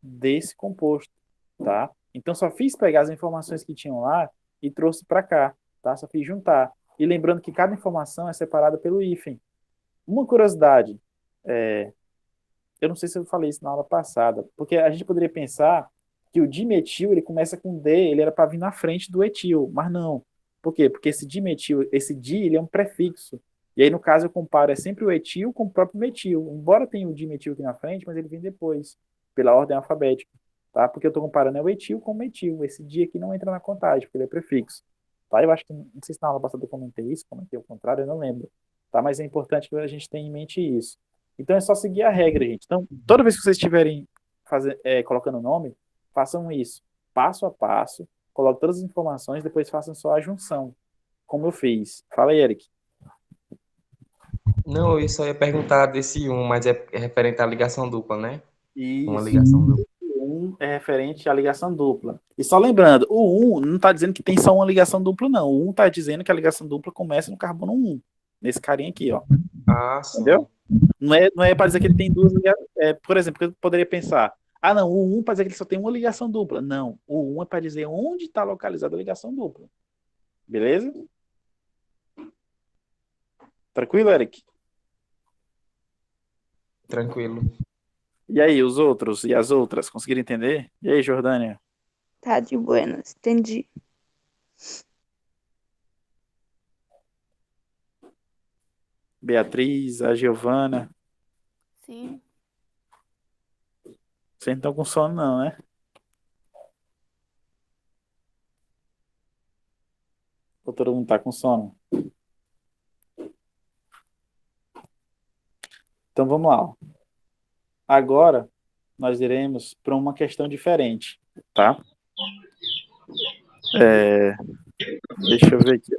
desse composto, tá? Então, só fiz pegar as informações que tinham lá e trouxe para cá, tá? Só fiz juntar. E lembrando que cada informação é separada pelo hífen. Uma curiosidade, é, eu não sei se eu falei isso na aula passada, porque a gente poderia pensar que o dimetil ele começa com D, ele era para vir na frente do etil, mas não. Por quê? Porque esse dimetil, esse di, ele é um prefixo. E aí, no caso, eu comparo é sempre o etil com o próprio metil. Embora tenha o dimetil aqui na frente, mas ele vem depois, pela ordem alfabética, tá? Porque eu estou comparando é o etil com o metil. Esse di aqui não entra na contagem, porque ele é prefixo. Tá? Eu acho que, não sei se na aula passada eu comentei isso, comentei o contrário, eu não lembro. Tá? Mas é importante que a gente tenha em mente isso. Então é só seguir a regra, gente. Então, toda vez que vocês estiverem colocando o nome, façam isso, passo a passo, coloquem todas as informações, depois façam só a junção, como eu fiz. Fala aí, Eric. Não, eu só ia perguntar desse um, mas é referente à ligação dupla, né? Uma Isso. ligação dupla. O 1 é referente à ligação dupla. E só lembrando, o 1 não está dizendo que tem só uma ligação dupla, não. O 1 está dizendo que a ligação dupla começa no carbono 1. Nesse carinha aqui, ó. Ah, sim. Entendeu? Não é para dizer que ele tem duas ligações. Por exemplo, eu poderia pensar, ah, não, o 1 para dizer que ele só tem uma ligação dupla. Não, o 1 é para dizer onde está localizada a ligação dupla. Beleza? Tranquilo, Eric? Tranquilo. E aí, os outros e as outras, conseguiram entender? E aí, Jordânia? Tá de buenas, entendi. Beatriz, a Giovana. Sim. Vocês não estão com sono, não, né? Ou todo mundo tá com sono? Então vamos lá. Ó. Agora nós iremos para uma questão diferente, tá? Deixa eu ver aqui.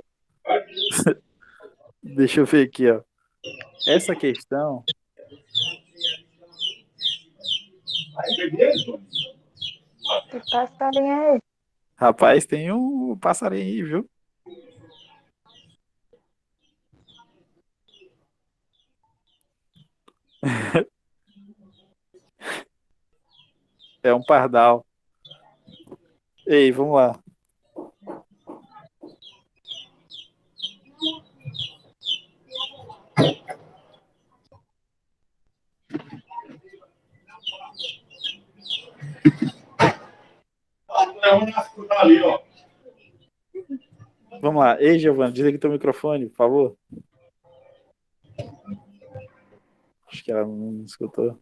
Deixa eu ver aqui, ó. Essa questão. Que passarinho é esse? Rapaz, tem um passarinho aí, viu? É um pardal. Ei, vamos lá. Vamos lá. Ei, Giovana, desliga teu microfone, por favor. Acho que ela não escutou.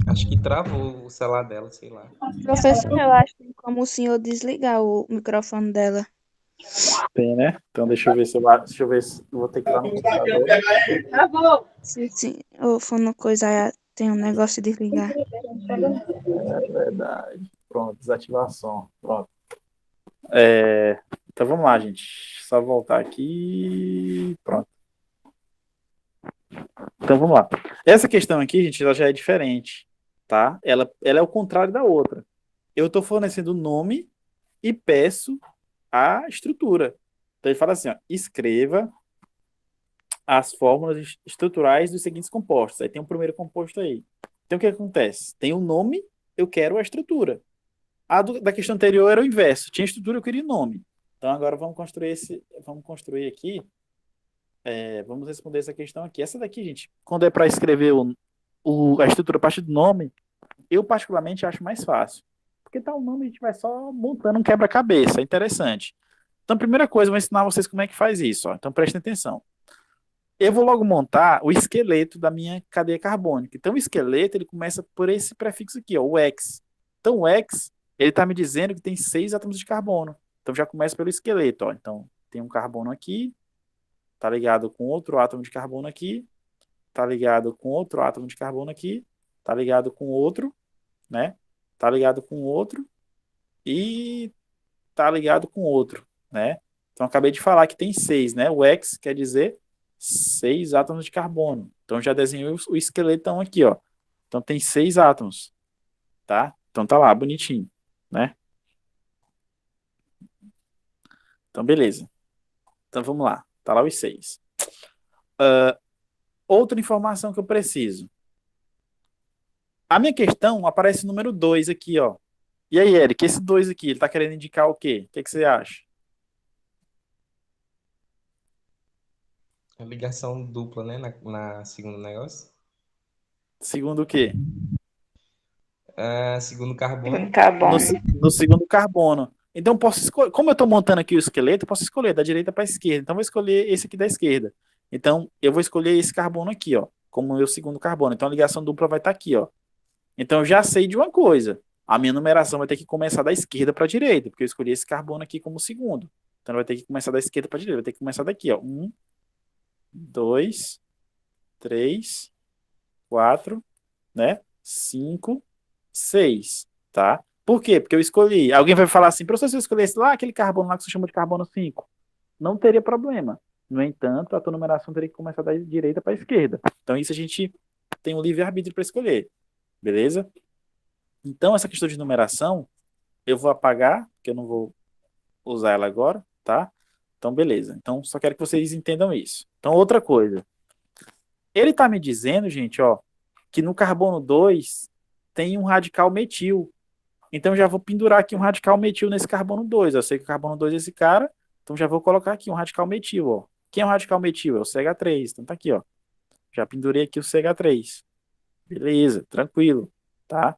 Acho que travou o celular dela, sei lá. Professor, eu acho que tem como o senhor desligar o microfone dela. Tem, né? Então deixa eu ver se eu vou ter que ir lá no computador. Se o fono coisa tem um negócio de desligar. É verdade. Pronto, desativação. Pronto. Então vamos lá, gente. Só voltar aqui. Pronto. Então vamos lá. Essa questão aqui, gente, ela já é diferente, tá? Ela é o contrário da outra. Eu estou fornecendo o nome e peço a estrutura. Então ele fala assim, ó, escreva as fórmulas estruturais dos seguintes compostos. Aí tem o primeiro composto aí. Então o que acontece? Tem o nome, eu quero a estrutura. Da questão anterior era o inverso. Tinha estrutura, eu queria nome. Então agora vamos construir aqui. Vamos responder essa questão aqui. Essa daqui, gente, quando é para escrever a estrutura a partir do nome, eu particularmente acho mais fácil. Porque tá o nome, a gente vai só montando um quebra-cabeça. É interessante. Então, primeira coisa, eu vou ensinar vocês como é que faz isso. Ó. Então, prestem atenção. Eu vou logo montar o esqueleto da minha cadeia carbônica. Então, o esqueleto, ele começa por esse prefixo aqui, ó, o X. Então, o X, ele está me dizendo que tem 6 átomos de carbono. Então, já começa pelo esqueleto. Ó. Então, tem um carbono aqui, tá ligado com outro átomo de carbono aqui, tá ligado com outro átomo de carbono aqui, tá ligado com outro, né? Tá ligado com outro e tá ligado com outro, né? Então, acabei de falar que tem 6, né? O X quer dizer 6 átomos de carbono. Então, já desenhei o esqueletão aqui, ó. Então, tem 6 átomos, tá? Então, tá lá, bonitinho, né? Então, beleza. Então, vamos lá. Tá lá os 6. Outra informação que eu preciso. A minha questão aparece o número 2 aqui, ó. E aí, Eric, esse 2 aqui, ele tá querendo indicar o quê? O que que você acha? A ligação dupla, né? Na segundo negócio. Segundo o quê? Segundo carbono. No segundo carbono. Então, posso escolher. Como eu estou montando aqui o esqueleto, eu posso escolher da direita para a esquerda. Então, vou escolher esse aqui da esquerda. Então, eu vou escolher esse carbono aqui, ó, como meu segundo carbono. Então, a ligação dupla vai estar aqui, ó. Então, eu já sei de uma coisa. A minha numeração vai ter que começar da esquerda para a direita, porque eu escolhi esse carbono aqui como segundo. Então, vai ter que começar da esquerda para a direita. Vai ter que começar daqui, ó. 1, 2, 3, 4, né? 5, 6, tá? Por quê? Porque eu escolhi. Alguém vai falar assim, professor, se eu escolhesse lá aquele carbono lá que você chama de carbono 5, não teria problema. No entanto, a tua numeração teria que começar da direita para a esquerda. Então, isso a gente tem um livre-arbítrio para escolher. Beleza? Então, essa questão de numeração, eu vou apagar, porque eu não vou usar ela agora, tá? Então, beleza. Então, só quero que vocês entendam isso. Então, outra coisa. Ele está me dizendo, gente, ó, que no carbono 2 tem um radical metil. Então já vou pendurar aqui um radical metil nesse carbono 2. Eu sei que o carbono 2 é esse cara, então já vou colocar aqui um radical metil, ó. Quem é o radical metil? É o CH3. Então tá aqui, ó. Já pendurei aqui o CH3. Beleza, tranquilo, tá?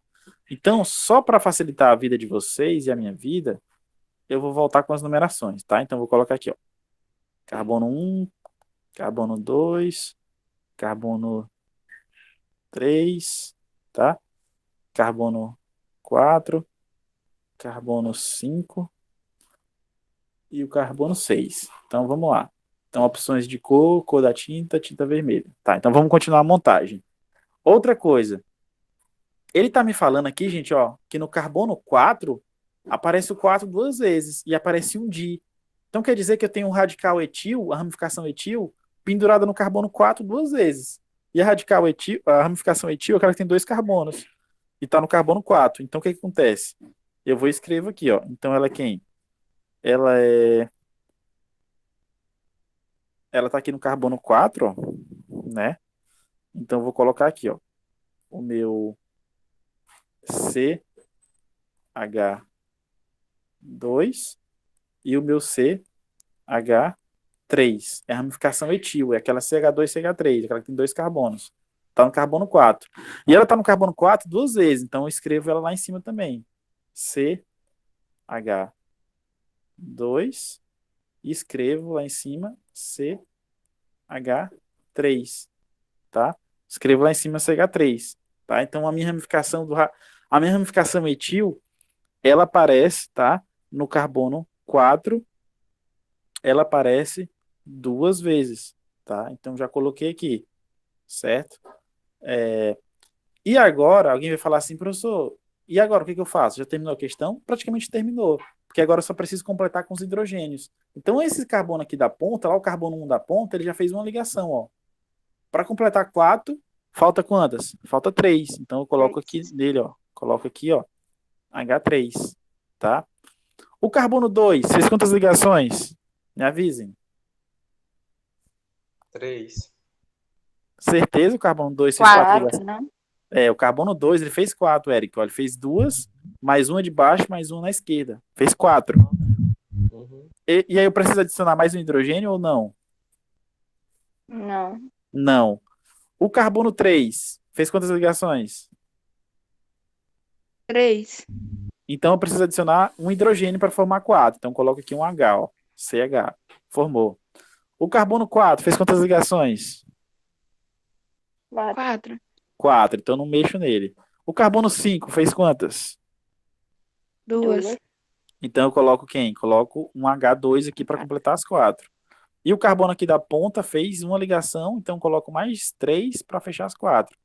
Então, só para facilitar a vida de vocês e a minha vida, eu vou voltar com as numerações, tá? Então vou colocar aqui, ó. Carbono 1, carbono 2, carbono 3, tá? Carbono 4, carbono 5 e o carbono 6. Então vamos lá. Então, opções de cor, cor da tinta, tinta vermelha. Tá, então vamos continuar a montagem. Outra coisa. Ele tá me falando aqui, gente, ó, que no carbono 4 aparece o 4 duas vezes e aparece um di. Então quer dizer que eu tenho um radical etil, a ramificação etil, pendurada no carbono 4 duas vezes. E a radical etil, a ramificação etil é aquela que tem dois carbonos. E está no carbono 4. Então, o que que acontece? Eu vou escrever aqui, ó. Então, ela é quem? Ela é... Ela tá aqui no carbono 4, ó, né? Então, eu vou colocar aqui, ó. O meu CH2 e o meu CH3. É a ramificação etil. É aquela CH2, CH3. Aquela que tem dois carbonos. Tá no carbono 4. E ela tá no carbono 4 duas vezes. Então, eu escrevo ela lá em cima também. CH2 e escrevo lá em cima CH3, tá? Escrevo lá em cima CH3, tá? Então a minha ramificação etil, ela aparece, tá? No carbono 4, ela aparece duas vezes, tá? Então já coloquei aqui, certo? E agora, alguém vai falar assim, professor, e agora o que que eu faço? Já terminou a questão? Praticamente terminou, porque agora eu só preciso completar com os hidrogênios. Então esse carbono aqui da ponta, lá o carbono 1 da ponta, ele já fez uma ligação, ó. Para completar 4, falta quantas? Falta 3. Então eu coloco aqui nele, ó. Coloco aqui, ó, H3, tá? O carbono 2 fez quantas ligações? Me avisem. 3. Certeza o carbono 2 fez 4 ligações? Não? O carbono 2 ele fez 4, Eric. Ó, ele fez duas, mais uma de baixo, mais uma na esquerda. Fez 4. Uhum. E aí eu preciso adicionar mais um hidrogênio ou não? Não. Não. O carbono 3 fez quantas ligações? 3. Então eu preciso adicionar um hidrogênio para formar 4. Então coloco aqui um H, ó. CH. Formou. O carbono 4 fez quantas ligações? 4. 4. Então não mexo nele. O carbono 5 fez quantas? 2. Então eu coloco quem? Coloco um H2 aqui para completar as 4. E o carbono aqui da ponta fez uma ligação, então eu coloco mais 3 para fechar as 4.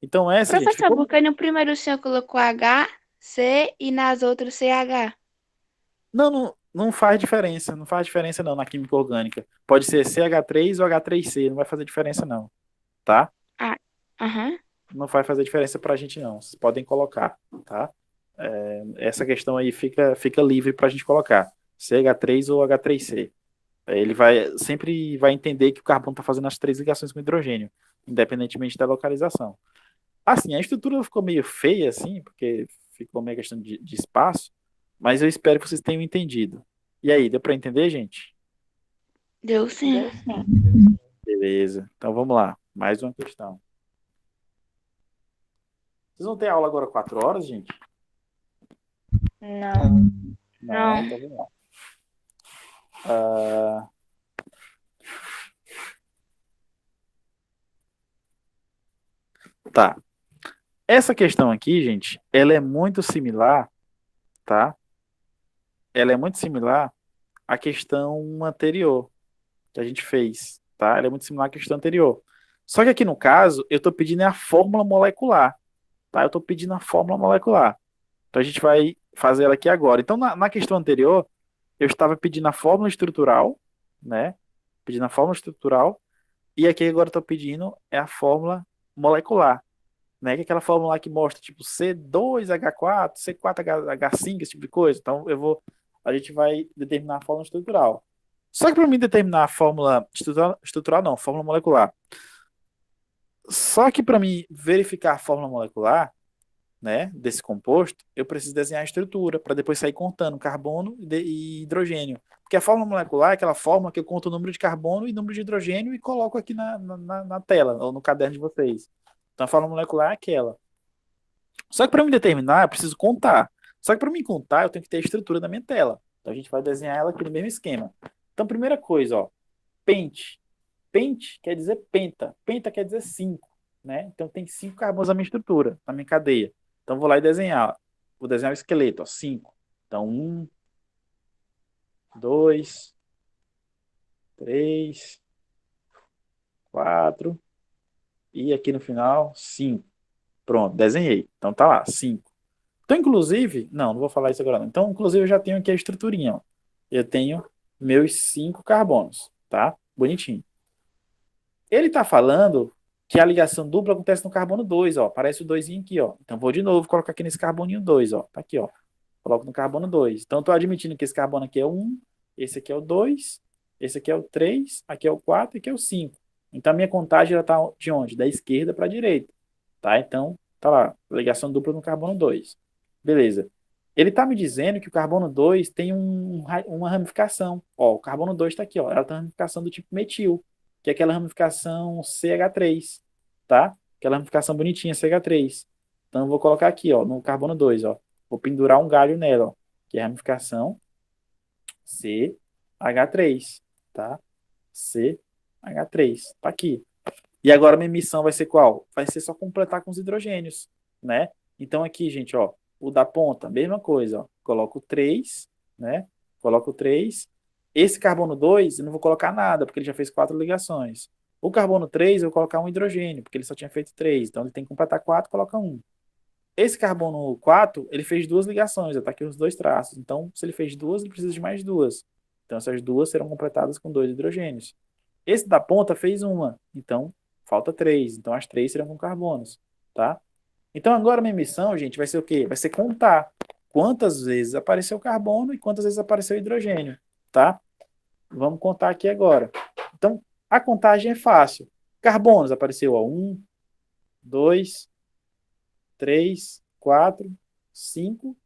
Então essa, gente, Professor, ficou... por que no primeiro o senhor colocou H, C e nas outras CH? Não faz diferença. Não faz diferença não na química orgânica. Pode ser CH3 ou H3C, não vai fazer diferença não, tá? Ah, aham. Não vai fazer diferença pra gente não. Vocês podem colocar, tá? Essa questão aí fica livre pra gente colocar. CH3 ou H3C. Ele sempre vai entender que o carbono está fazendo as 3 ligações com hidrogênio, independentemente da localização. Assim, a estrutura ficou meio feia, assim, porque ficou meio questão de espaço, mas eu espero que vocês tenham entendido. E aí, deu para entender, gente? Deu sim. Beleza. Então vamos lá. Mais uma questão. Vocês vão ter aula agora 4 horas, gente? Não. Não, então vamos lá. Ah, tá. Essa questão aqui, gente, ela é muito similar, tá? Ela é muito similar à questão anterior que a gente fez, tá? Ela é muito similar à questão anterior. Só que aqui no caso, eu estou pedindo a fórmula molecular, tá? Eu estou pedindo a fórmula molecular. Então a gente vai fazer ela aqui agora. Então na questão anterior, eu estava pedindo a fórmula estrutural, né? Pedindo a fórmula estrutural. E aqui agora eu estou pedindo é a fórmula molecular, né? Que é aquela fórmula lá que mostra tipo C2H4, C4H5, esse tipo de coisa. Então a gente vai determinar a fórmula estrutural. Só que para mim determinar a fórmula estrutural não, fórmula molecular. Só que para mim verificar a fórmula molecular, né, desse composto, eu preciso desenhar a estrutura para depois sair contando carbono e hidrogênio. Porque a fórmula molecular é aquela fórmula que eu conto o número de carbono e número de hidrogênio e coloco aqui na tela, ou no caderno de vocês. Então a fórmula molecular é aquela. Só que para me determinar, eu preciso contar. Só que para mim contar, eu tenho que ter a estrutura da minha tela. Então a gente vai desenhar ela aqui no mesmo esquema. Então, primeira coisa, ó, pente. Pente quer dizer penta. Penta quer dizer 5, né? Então tem 5 carbonos na minha estrutura, na minha cadeia. Então vou lá e desenhar. Ó. Vou desenhar o esqueleto, ó, 5. Então 1, 2, 3, 4 e aqui no final 5. Pronto, desenhei. Então tá lá, 5. Então, inclusive, não vou falar isso agora não. Então, inclusive, eu já tenho aqui a estruturinha, ó. Eu tenho meus 5 carbonos, tá? Bonitinho. Ele está falando que a ligação dupla acontece no carbono 2, ó. Aparece o 2 aqui, ó. Então vou de novo colocar aqui nesse carboninho 2, ó. Tá aqui, ó. Coloco no carbono 2. Então estou admitindo que esse carbono aqui é o 1, esse aqui é o 2, esse aqui é o 3, aqui é o 4 e aqui é o 5. Então a minha contagem ela tá de onde? Da esquerda para a direita, tá? Então tá lá, ligação dupla no carbono 2. Beleza. Ele está me dizendo que o carbono 2 tem uma ramificação. Ó, o carbono 2 está aqui, ó. Ela tem uma ramificação do tipo metil, que é aquela ramificação CH3, tá? Aquela ramificação bonitinha CH3. Então eu vou colocar aqui, ó, no carbono 2, ó. Vou pendurar um galho nela, ó, que é a ramificação CH3, tá? CH3, tá aqui. E agora minha missão vai ser qual? Vai ser só completar com os hidrogênios, né? Então aqui, gente, ó, o da ponta, mesma coisa, ó. Coloco 3, né? Coloco 3. Esse carbono 2, eu não vou colocar nada, porque ele já fez 4 ligações. O carbono 3, eu vou colocar um hidrogênio, porque ele só tinha feito 3. Então ele tem que completar 4, coloca 1. Esse carbono 4, ele fez 2 ligações, tá aqui os 2 traços. Então, se ele fez 2, ele precisa de mais 2. Então, essas 2 serão completadas com 2 hidrogênios. Esse da ponta fez uma, então falta 3. Então, as 3 serão com carbonos, tá? Então, agora minha missão, gente, vai ser o quê? Vai ser contar quantas vezes apareceu carbono e quantas vezes apareceu hidrogênio, tá? Vamos contar aqui agora. Então, a contagem é fácil. Carbonos apareceu, ó, 1, 2, 3, 4, 5,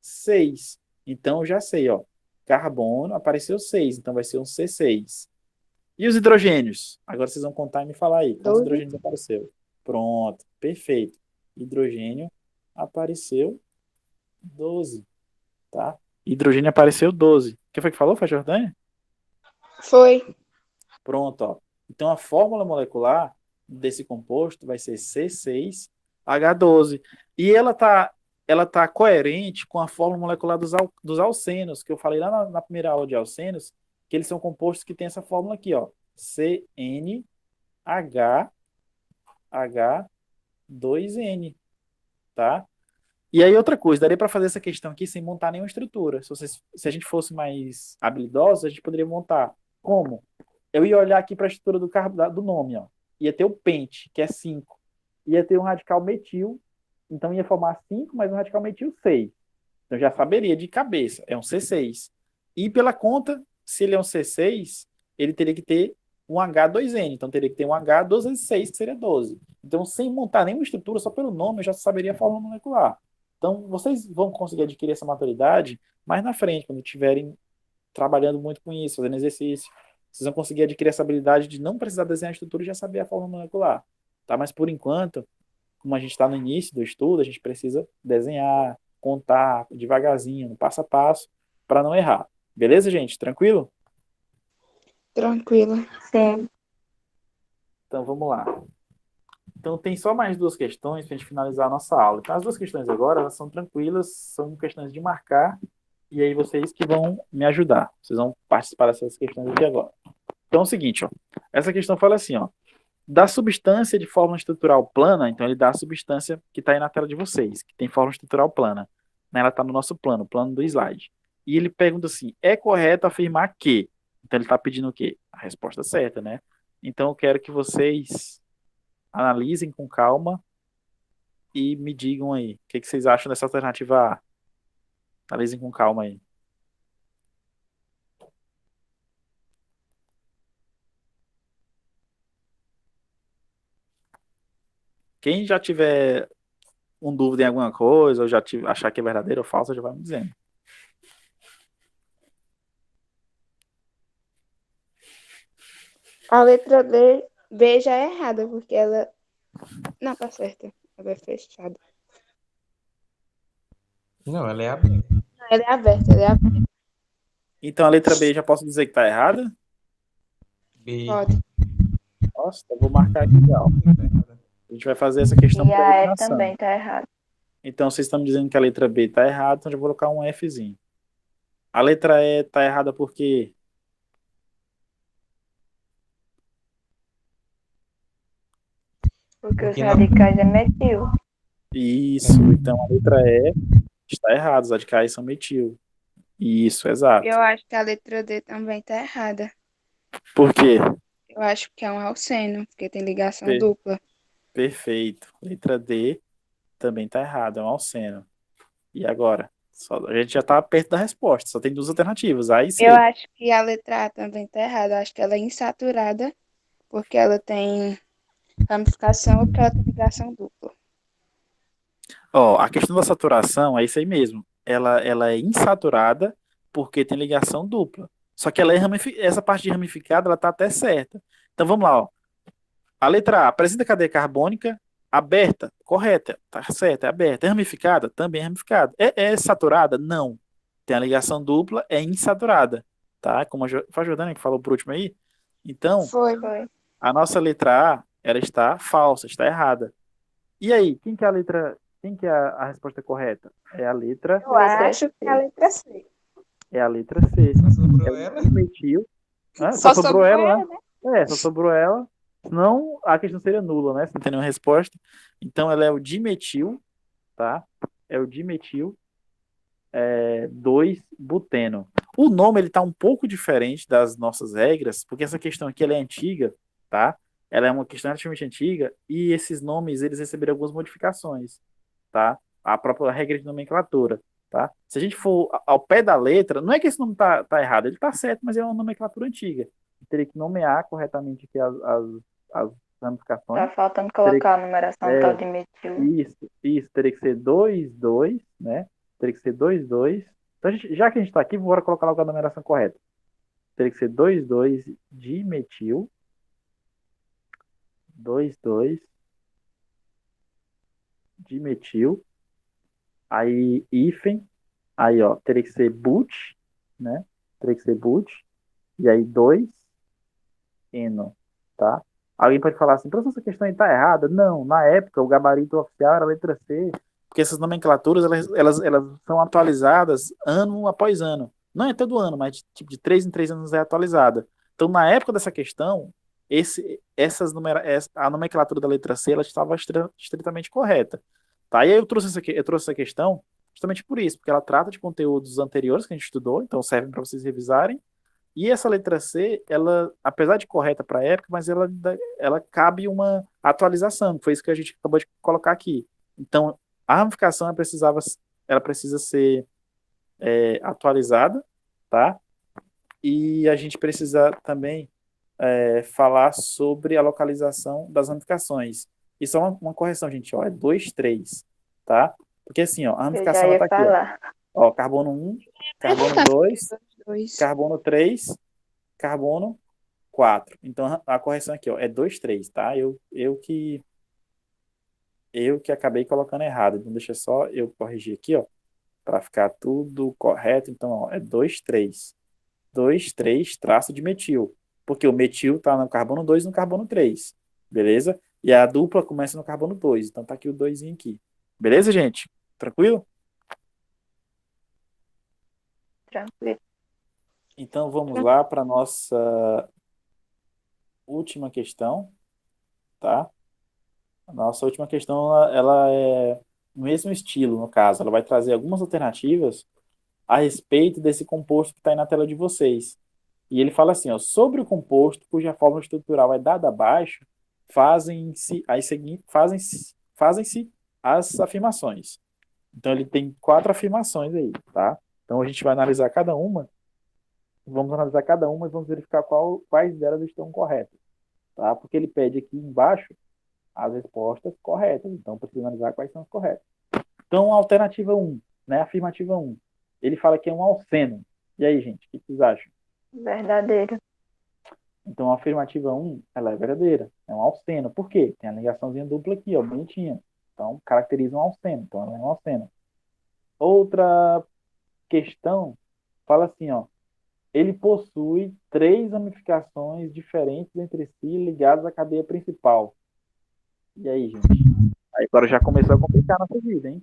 6. Então, eu já sei, ó. Carbono apareceu 6, então vai ser um C6. E os hidrogênios? Agora vocês vão contar e me falar aí. Quantos 12. hidrogênios apareceu? Pronto, perfeito. Hidrogênio apareceu 12, tá? Hidrogênio apareceu 12. Quem foi que falou? Foi a Jordânia? Foi. Pronto, ó. Então a fórmula molecular desse composto vai ser C6H12. E ela tá coerente com a fórmula molecular dos alcenos, que eu falei lá na primeira aula de alcenos, que eles são compostos que tem essa fórmula aqui, ó. CnHH2n, tá? E aí outra coisa, daria para fazer essa questão aqui sem montar nenhuma estrutura. Se a gente fosse mais habilidoso, a gente poderia montar. Como? Eu ia olhar aqui para a estrutura do nome, ó. Ia ter o pente, que é 5. Ia ter um radical metil, então ia formar 5, mais um radical metil 6. Então já saberia de cabeça, é um C6. E pela conta, se ele é um C6, ele teria que ter um H2N, então teria que ter um H 2 vezes 6, que seria 12. Então, sem montar nenhuma estrutura, só pelo nome eu já saberia a fórmula molecular. Então, vocês vão conseguir adquirir essa maturidade mais na frente, quando estiverem trabalhando muito com isso, fazendo exercício. Vocês vão conseguir adquirir essa habilidade de não precisar desenhar a estrutura e já saber a fórmula molecular. Tá? Mas, por enquanto, como a gente está no início do estudo, a gente precisa desenhar, contar devagarzinho, no passo a passo, para não errar. Beleza, gente? Tranquilo? Tranquilo. Sim. Então, vamos lá. Então, tem só mais duas questões para a gente finalizar a nossa aula. Então, as duas questões agora, elas são tranquilas, são questões de marcar, e aí vocês que vão me ajudar. Vocês vão participar dessas questões aqui agora. Então, é o seguinte, ó. Essa questão fala assim, ó. Da substância de fórmula estrutural plana, então ele dá a substância que está aí na tela de vocês, que tem fórmula estrutural plana. Né? Ela está no nosso plano, plano do slide. E ele pergunta assim, é correto afirmar que? Então ele está pedindo o quê? A resposta certa, né? Então eu quero que vocês analisem com calma e me digam aí, o que vocês acham dessa alternativa A? Analisem com calma aí. Quem já tiver dúvida em alguma coisa, ou já achar que é verdadeiro ou falso, já vai me dizendo. A letra B já é errada, porque ela. Não, tá certa. Ela é fechada. Não, ela é aberta. Ela é aberta, ela é aberta. Então a letra B já posso dizer que está errada? B. Pode. Nossa, eu vou marcar aqui já. A gente vai fazer essa questão E por a E eliminação. também tá errado. Então, vocês estão me dizendo que a letra B está errada, então eu já vou colocar um Fzinho. A letra E está errada por quê? Porque os Porque não- radicais é metil. Isso, então a letra E está errada, os radicais são metil. Isso, exato. Eu acho que a letra D também tá errada. Por quê? Eu acho que é um alceno, porque tem ligação Per- dupla. Perfeito. Letra D também está errada, é um alceno. E agora? A gente já está perto da resposta, só tem duas alternativas, A e C. Eu acho que a letra A também tá errada. Eu acho que ela é insaturada, porque ela tem ramificação ou porque ela tem ligação dupla. Ó, a questão da saturação é isso aí mesmo. Ela é insaturada porque tem ligação dupla. Só que ela é essa parte de ramificada, ela tá até certa. Então vamos lá, ó. A letra A, apresenta cadeia carbônica aberta, correta, tá certa, é aberta. É ramificada? Também é ramificada. É saturada? Não. Tem a ligação dupla, é insaturada, tá? Como foi a Jordânia que falou por último aí. Então, Foi. a nossa letra A, ela está falsa, está errada. E aí, quem que é a resposta correta? É a letra, Eu acho que é a letra C. é a letra C. Só sobrou É ela. o dimetil. Só sobrou ela, né? Só sobrou ela. Senão a questão seria nula, né? Se não tem nenhuma resposta. Então ela é o dimetil, tá? É o dimetil 2-buteno. O nome ele tá um pouco diferente das nossas regras, porque essa questão aqui ela é antiga, tá? Ela é uma questão relativamente antiga e esses nomes eles receberam algumas modificações, tá? A própria regra de nomenclatura, tá? Se a gente for ao pé da letra, não é que esse nome tá errado, ele tá certo, mas é uma nomenclatura antiga. Teria que nomear corretamente aqui as ramificações. Tá faltando colocar a numeração tal de metil. Isso, teria que ser 2,2, né? Teria que ser 2,2. Então, já que a gente está aqui, bora colocar logo a numeração correta. Teria que ser 2,2 de metil. 2,2 de metil. Aí, hífen. Aí, ó, teria que ser but, né? Teria que ser but. E aí, 2 eno, tá? Alguém pode falar assim, professor, essa questão aí tá errada? Não, na época, o gabarito oficial era a letra C, porque essas nomenclaturas, elas são atualizadas ano após ano. Não é todo ano, mas tipo, de 3 em 3 anos é atualizada. Então, na época dessa questão, a nomenclatura da letra C ela estava estritamente correta. Tá? E aí eu trouxe essa questão justamente por isso, porque ela trata de conteúdos anteriores que a gente estudou, então servem para vocês revisarem. E essa letra C, ela, apesar de correta para a época, mas ela cabe uma atualização, que foi isso que a gente acabou de colocar aqui. Então, a ramificação ela precisa ser atualizada, tá? E a gente precisa também falar sobre a localização das ramificações. Isso é uma correção, gente, ó, é 2, 3, tá? Porque assim, ó, a Eu já ramificação ela ia tá aqui, falar. ó, carbono 1, carbono 2, Dois. carbono 3, carbono 4. Então a correção aqui, ó, é 2, 3, tá? Eu que acabei colocando errado. Então deixa só eu corrigir aqui, ó, para ficar tudo correto. Então, ó, é 2, 3. 2, 3, traço de metil. Porque o metil está no carbono 2 e no carbono 3. Beleza? E a dupla começa no carbono 2. Então tá aqui o 2 aqui. Beleza, gente? Tranquilo? Tranquilo. Então vamos lá para nossa última questão, tá? A nossa última questão, ela é no mesmo estilo, no caso. Ela vai trazer algumas alternativas a respeito desse composto que está aí na tela de vocês. E ele fala assim, ó, sobre o composto cuja fórmula estrutural é dada abaixo, fazem-se as afirmações. Então ele tem 4 afirmações aí, tá? Então a gente vai analisar cada uma, vamos analisar cada uma e vamos verificar quais delas estão corretas, tá? Porque ele pede aqui embaixo as respostas corretas, então precisa analisar quais são as corretas. Então, alternativa 1, né? Afirmativa 1. Ele fala que é um alceno. E aí, gente, o que vocês acham? Verdadeiro. Então, a afirmativa 1, ela é verdadeira. É um alceno. Por quê? Tem a ligaçãozinha dupla aqui, ó, bonitinha. Então, caracteriza um alceno. Então, ela é um alceno. Outra questão fala assim, ó. Ele possui 3 ramificações diferentes entre si ligadas à cadeia principal. E aí, gente? Aí agora já começou a complicar a nossa vida, hein?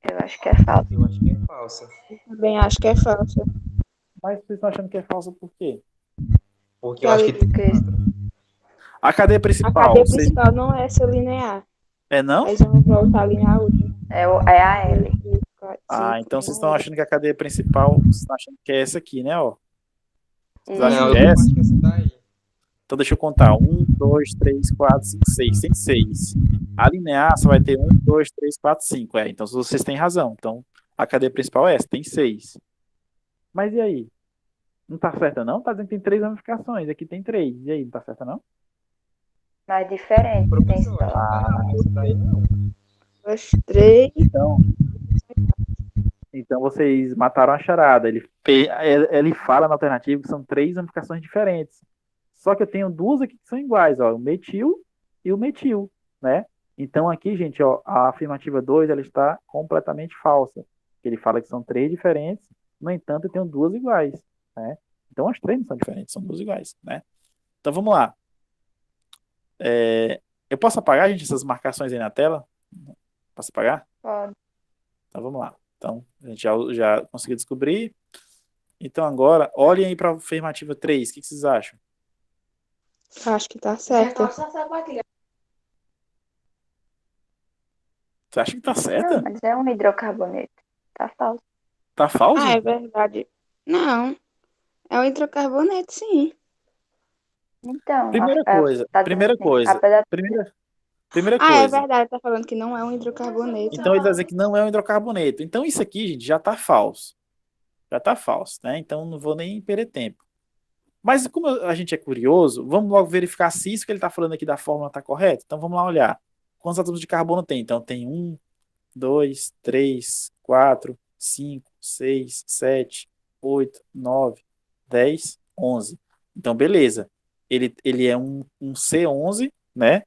Eu acho que é falso. Eu acho que é falsa. Também acho que é falsa. Mas vocês estão achando que é falsa por quê? Porque eu acho que tem Porque 4. A cadeia A principal. cadeia vocês- principal não é essa linear. É não? Mas vamos voltar ali na outra. é a L. 3, 4, Ah, 5. então vocês estão achando que a cadeia principal, vocês estão achando que é essa aqui, né, ó? Vocês acham Não, que eu é essa? acho que essa daí. Então deixa eu contar. 1, 2, 3, 4, 5, 6. Tem 6. A linear só vai ter 1, 2, 3, 4, 5. Então vocês têm razão. Então a cadeia principal é essa, tem 6. Mas e aí? Não tá certa não? Tá dizendo que tem 3 ramificações. Aqui tem 3. E aí, não tá certa não? Mas diferente. Tem Professor, só. acho que tá errado essa daí não. 2, 3. Então vocês mataram a charada. Ele fala na alternativa que são 3 ramificações diferentes. Só que eu tenho 2 aqui que são iguais, ó, o metil e o metil, né? Então aqui, gente, ó, a afirmativa 2 ela está completamente falsa. Ele fala que são 3 diferentes, no entanto, eu tenho 2 iguais, né? Então as 3 não são diferentes, são 2 iguais, né? Então vamos lá. Eu posso apagar, gente, essas marcações aí na tela? Posso apagar? Pode. Então vamos lá. Então, a gente já conseguiu descobrir. Então agora, olhem aí para a afirmativa 3. O que vocês acham? Acho que tá certa. Você acha que tá Não, certa? mas é um hidrocarboneto. Tá falso. Tá falso? Ah, é verdade. Não. É o hidrocarboneto, sim. Então, Primeira coisa, tá dizendo primeira assim, coisa, apesar primeira Ah, é coisa. verdade. Tá falando que não é um hidrocarboneto. Então ele vai dizer que não é um hidrocarboneto. Então isso aqui, gente, já tá falso. Já tá falso, né? Então não vou nem perder tempo. Mas como a gente é curioso, vamos logo verificar se isso que ele tá falando aqui da fórmula tá correto. Então vamos lá olhar. Quantos átomos de carbono tem? Então tem 1, 2, 3, 4, 5, 6, 7, 8, 9, 10, 11. Então beleza. Ele é um C11, né?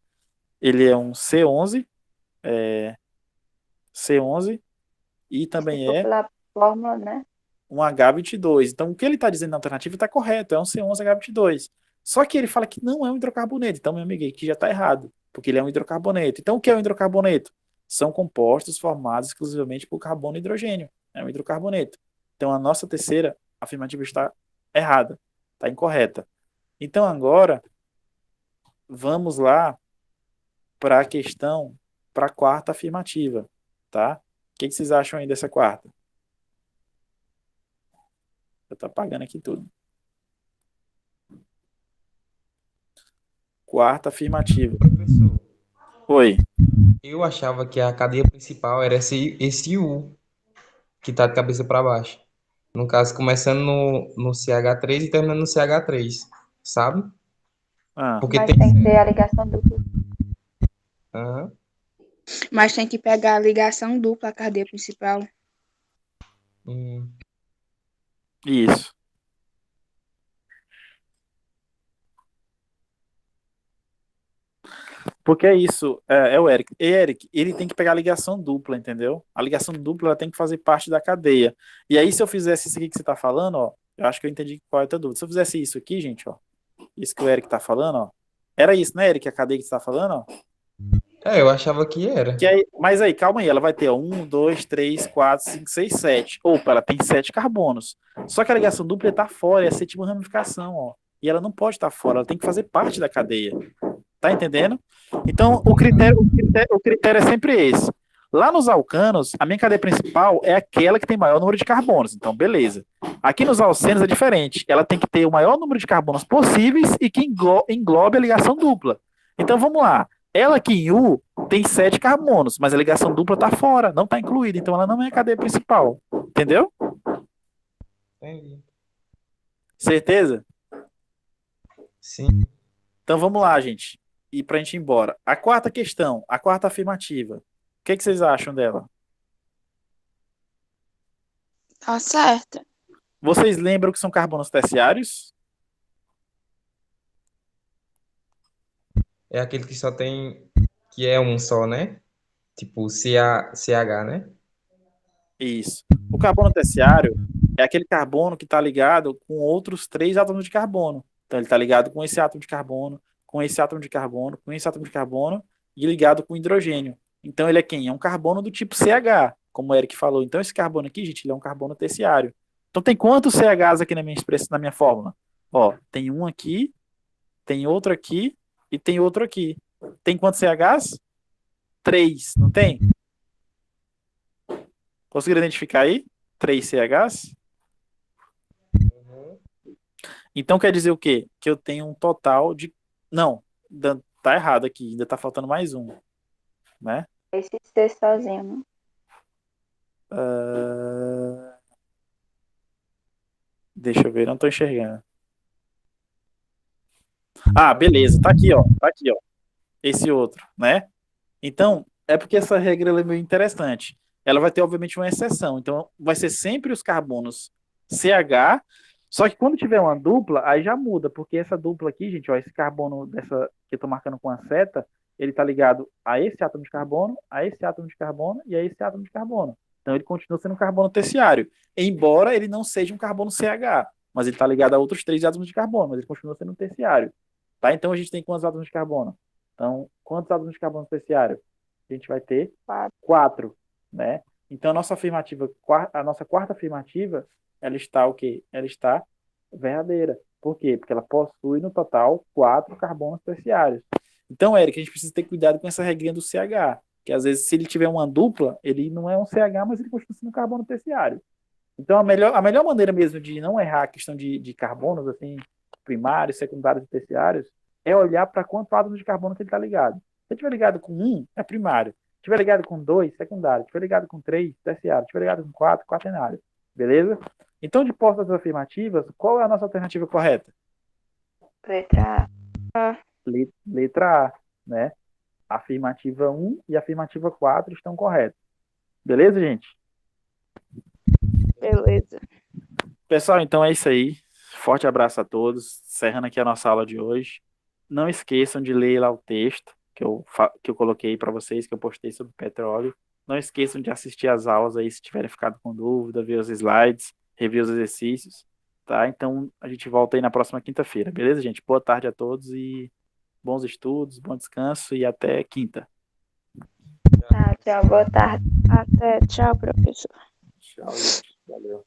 Ele é um C11, C11 e se também for é pela fórmula, né? um H22. Então, o que ele está dizendo na alternativa está correto, é um C11H22. Só que ele fala que não é um hidrocarboneto. Então, meu amigo, aqui já está errado, porque ele é um hidrocarboneto. Então, o que é um hidrocarboneto? São compostos formados exclusivamente por carbono e hidrogênio. É um hidrocarboneto. Então, a nossa terceira afirmativa está errada, está incorreta. Então, agora, vamos lá para a questão, para a quarta afirmativa, tá? O que vocês acham aí dessa quarta? Eu tô apagando aqui tudo. Quarta afirmativa. Professor, Oi. eu achava que a cadeia principal era esse U, que tá de cabeça para baixo. No caso, começando no CH3 e terminando no CH3, sabe? Ah, Porque Mas tem. tem que ter a ligação dupla. Aham. Mas tem que pegar a ligação dupla à cadeia principal. Hum. isso. Porque é isso, é o Eric. Eric, ele tem que pegar a ligação dupla, entendeu? A ligação dupla ela tem que fazer parte da cadeia. E aí, se eu fizesse isso aqui que você tá falando, ó, eu acho que eu entendi qual é a tua dúvida. Se eu fizesse isso aqui, gente, ó, isso que o Eric tá falando, ó, era isso, né, Eric? A cadeia que você tá falando, ó. Eu achava que era. Que aí, mas aí, calma aí, ela vai ter ó, 1, 2, 3, 4, 5, 6, 7. Opa, ela tem 7 carbonos. Só que a ligação dupla tá fora, é a sétima ramificação, ó. E ela não pode estar fora, ela tem que fazer parte da cadeia. Tá entendendo? Então, o critério é sempre esse. Lá nos alcanos, a minha cadeia principal é aquela que tem maior número de carbonos. Então, beleza. Aqui nos alcenos é diferente. Ela tem que ter o maior número de carbonos possíveis e que englobe a ligação dupla. Então, vamos lá. Ela aqui em U tem 7 carbonos, mas a ligação dupla está fora, não está incluída. Então, ela não é a cadeia principal. Entendeu? Entendi. Certeza? Sim. Então, vamos lá, gente. E para a gente ir embora. A quarta questão, a quarta afirmativa. O que vocês acham dela? Tá certo. Vocês lembram que são carbonos terciários? É aquele que só tem. Que é um só, né? Tipo CH, né? Isso. O carbono terciário é aquele carbono que está ligado com outros 3 átomos de carbono. Então, ele está ligado com esse átomo de carbono, com esse átomo de carbono, com esse átomo de carbono e ligado com hidrogênio. Então, ele é quem? É um carbono do tipo CH, como o Eric falou. Então, esse carbono aqui, gente, ele é um carbono terciário. Então, tem quantos CHs aqui na minha expressão, na minha fórmula? Ó, tem um aqui, tem outro aqui e tem outro aqui. Tem quantos CHs? 3, não tem? Conseguiram identificar aí? 3 CHs? Então quer dizer o quê? Que eu tenho um total de. Não, tá errado aqui, ainda tá faltando mais um, né? Esse C sozinho, né? Ah, deixa eu ver, não tô enxergando. Ah, beleza, tá aqui, ó. Tá aqui, ó. Esse outro, né? Então, é porque essa regra ela é meio interessante. Ela vai ter, obviamente, uma exceção. Então, vai ser sempre os carbonos CH, só que quando tiver uma dupla, aí já muda, porque essa dupla aqui, gente, ó, esse carbono dessa que eu tô marcando com a seta, ele tá ligado a esse átomo de carbono, a esse átomo de carbono e a esse átomo de carbono. Então, ele continua sendo um carbono terciário, embora ele não seja um carbono CH, mas ele tá ligado a outros 3 átomos de carbono, mas ele continua sendo um terciário. Tá? Então, a gente tem quantos átomos de carbono? Então, quantos átomos de carbono terciário? A gente vai ter 4, né? Então, a nossa quarta afirmativa, ela está o quê? Ela está verdadeira. Por quê? Porque ela possui, no total, 4 carbonos terciários. Então, Eric, a gente precisa ter cuidado com essa regrinha do CH, que às vezes, se ele tiver uma dupla, ele não é um CH, mas ele continua sendo um carbono terciário. Então, a melhor maneira mesmo de não errar a questão de carbonos, assim, primários, secundários e terciários, é olhar para quanto átomo de carbono que ele está ligado. Se ele estiver ligado com 1, é primário. Se estiver ligado com 2, secundário. Se estiver ligado com 3, terciário. Se estiver ligado com 4, quaternário. Beleza? Então, de posse das afirmativas, qual é a nossa alternativa correta? Letra A. Letra A, né? Afirmativa 1 e afirmativa 4 estão corretas. Beleza, gente? Beleza. Pessoal, então é isso aí. Forte abraço a todos. Encerrando aqui a nossa aula de hoje. Não esqueçam de ler lá o texto que eu coloquei para vocês, que eu postei sobre petróleo. Não esqueçam de assistir às aulas aí, se tiverem ficado com dúvida, ver os slides, rever os exercícios, tá? Então, a gente volta aí na próxima quinta-feira, beleza, gente? Boa tarde a todos e bons estudos, bom descanso e até quinta. Tá, tchau, boa tarde. Até. Tchau, professor. Tchau, gente. Valeu.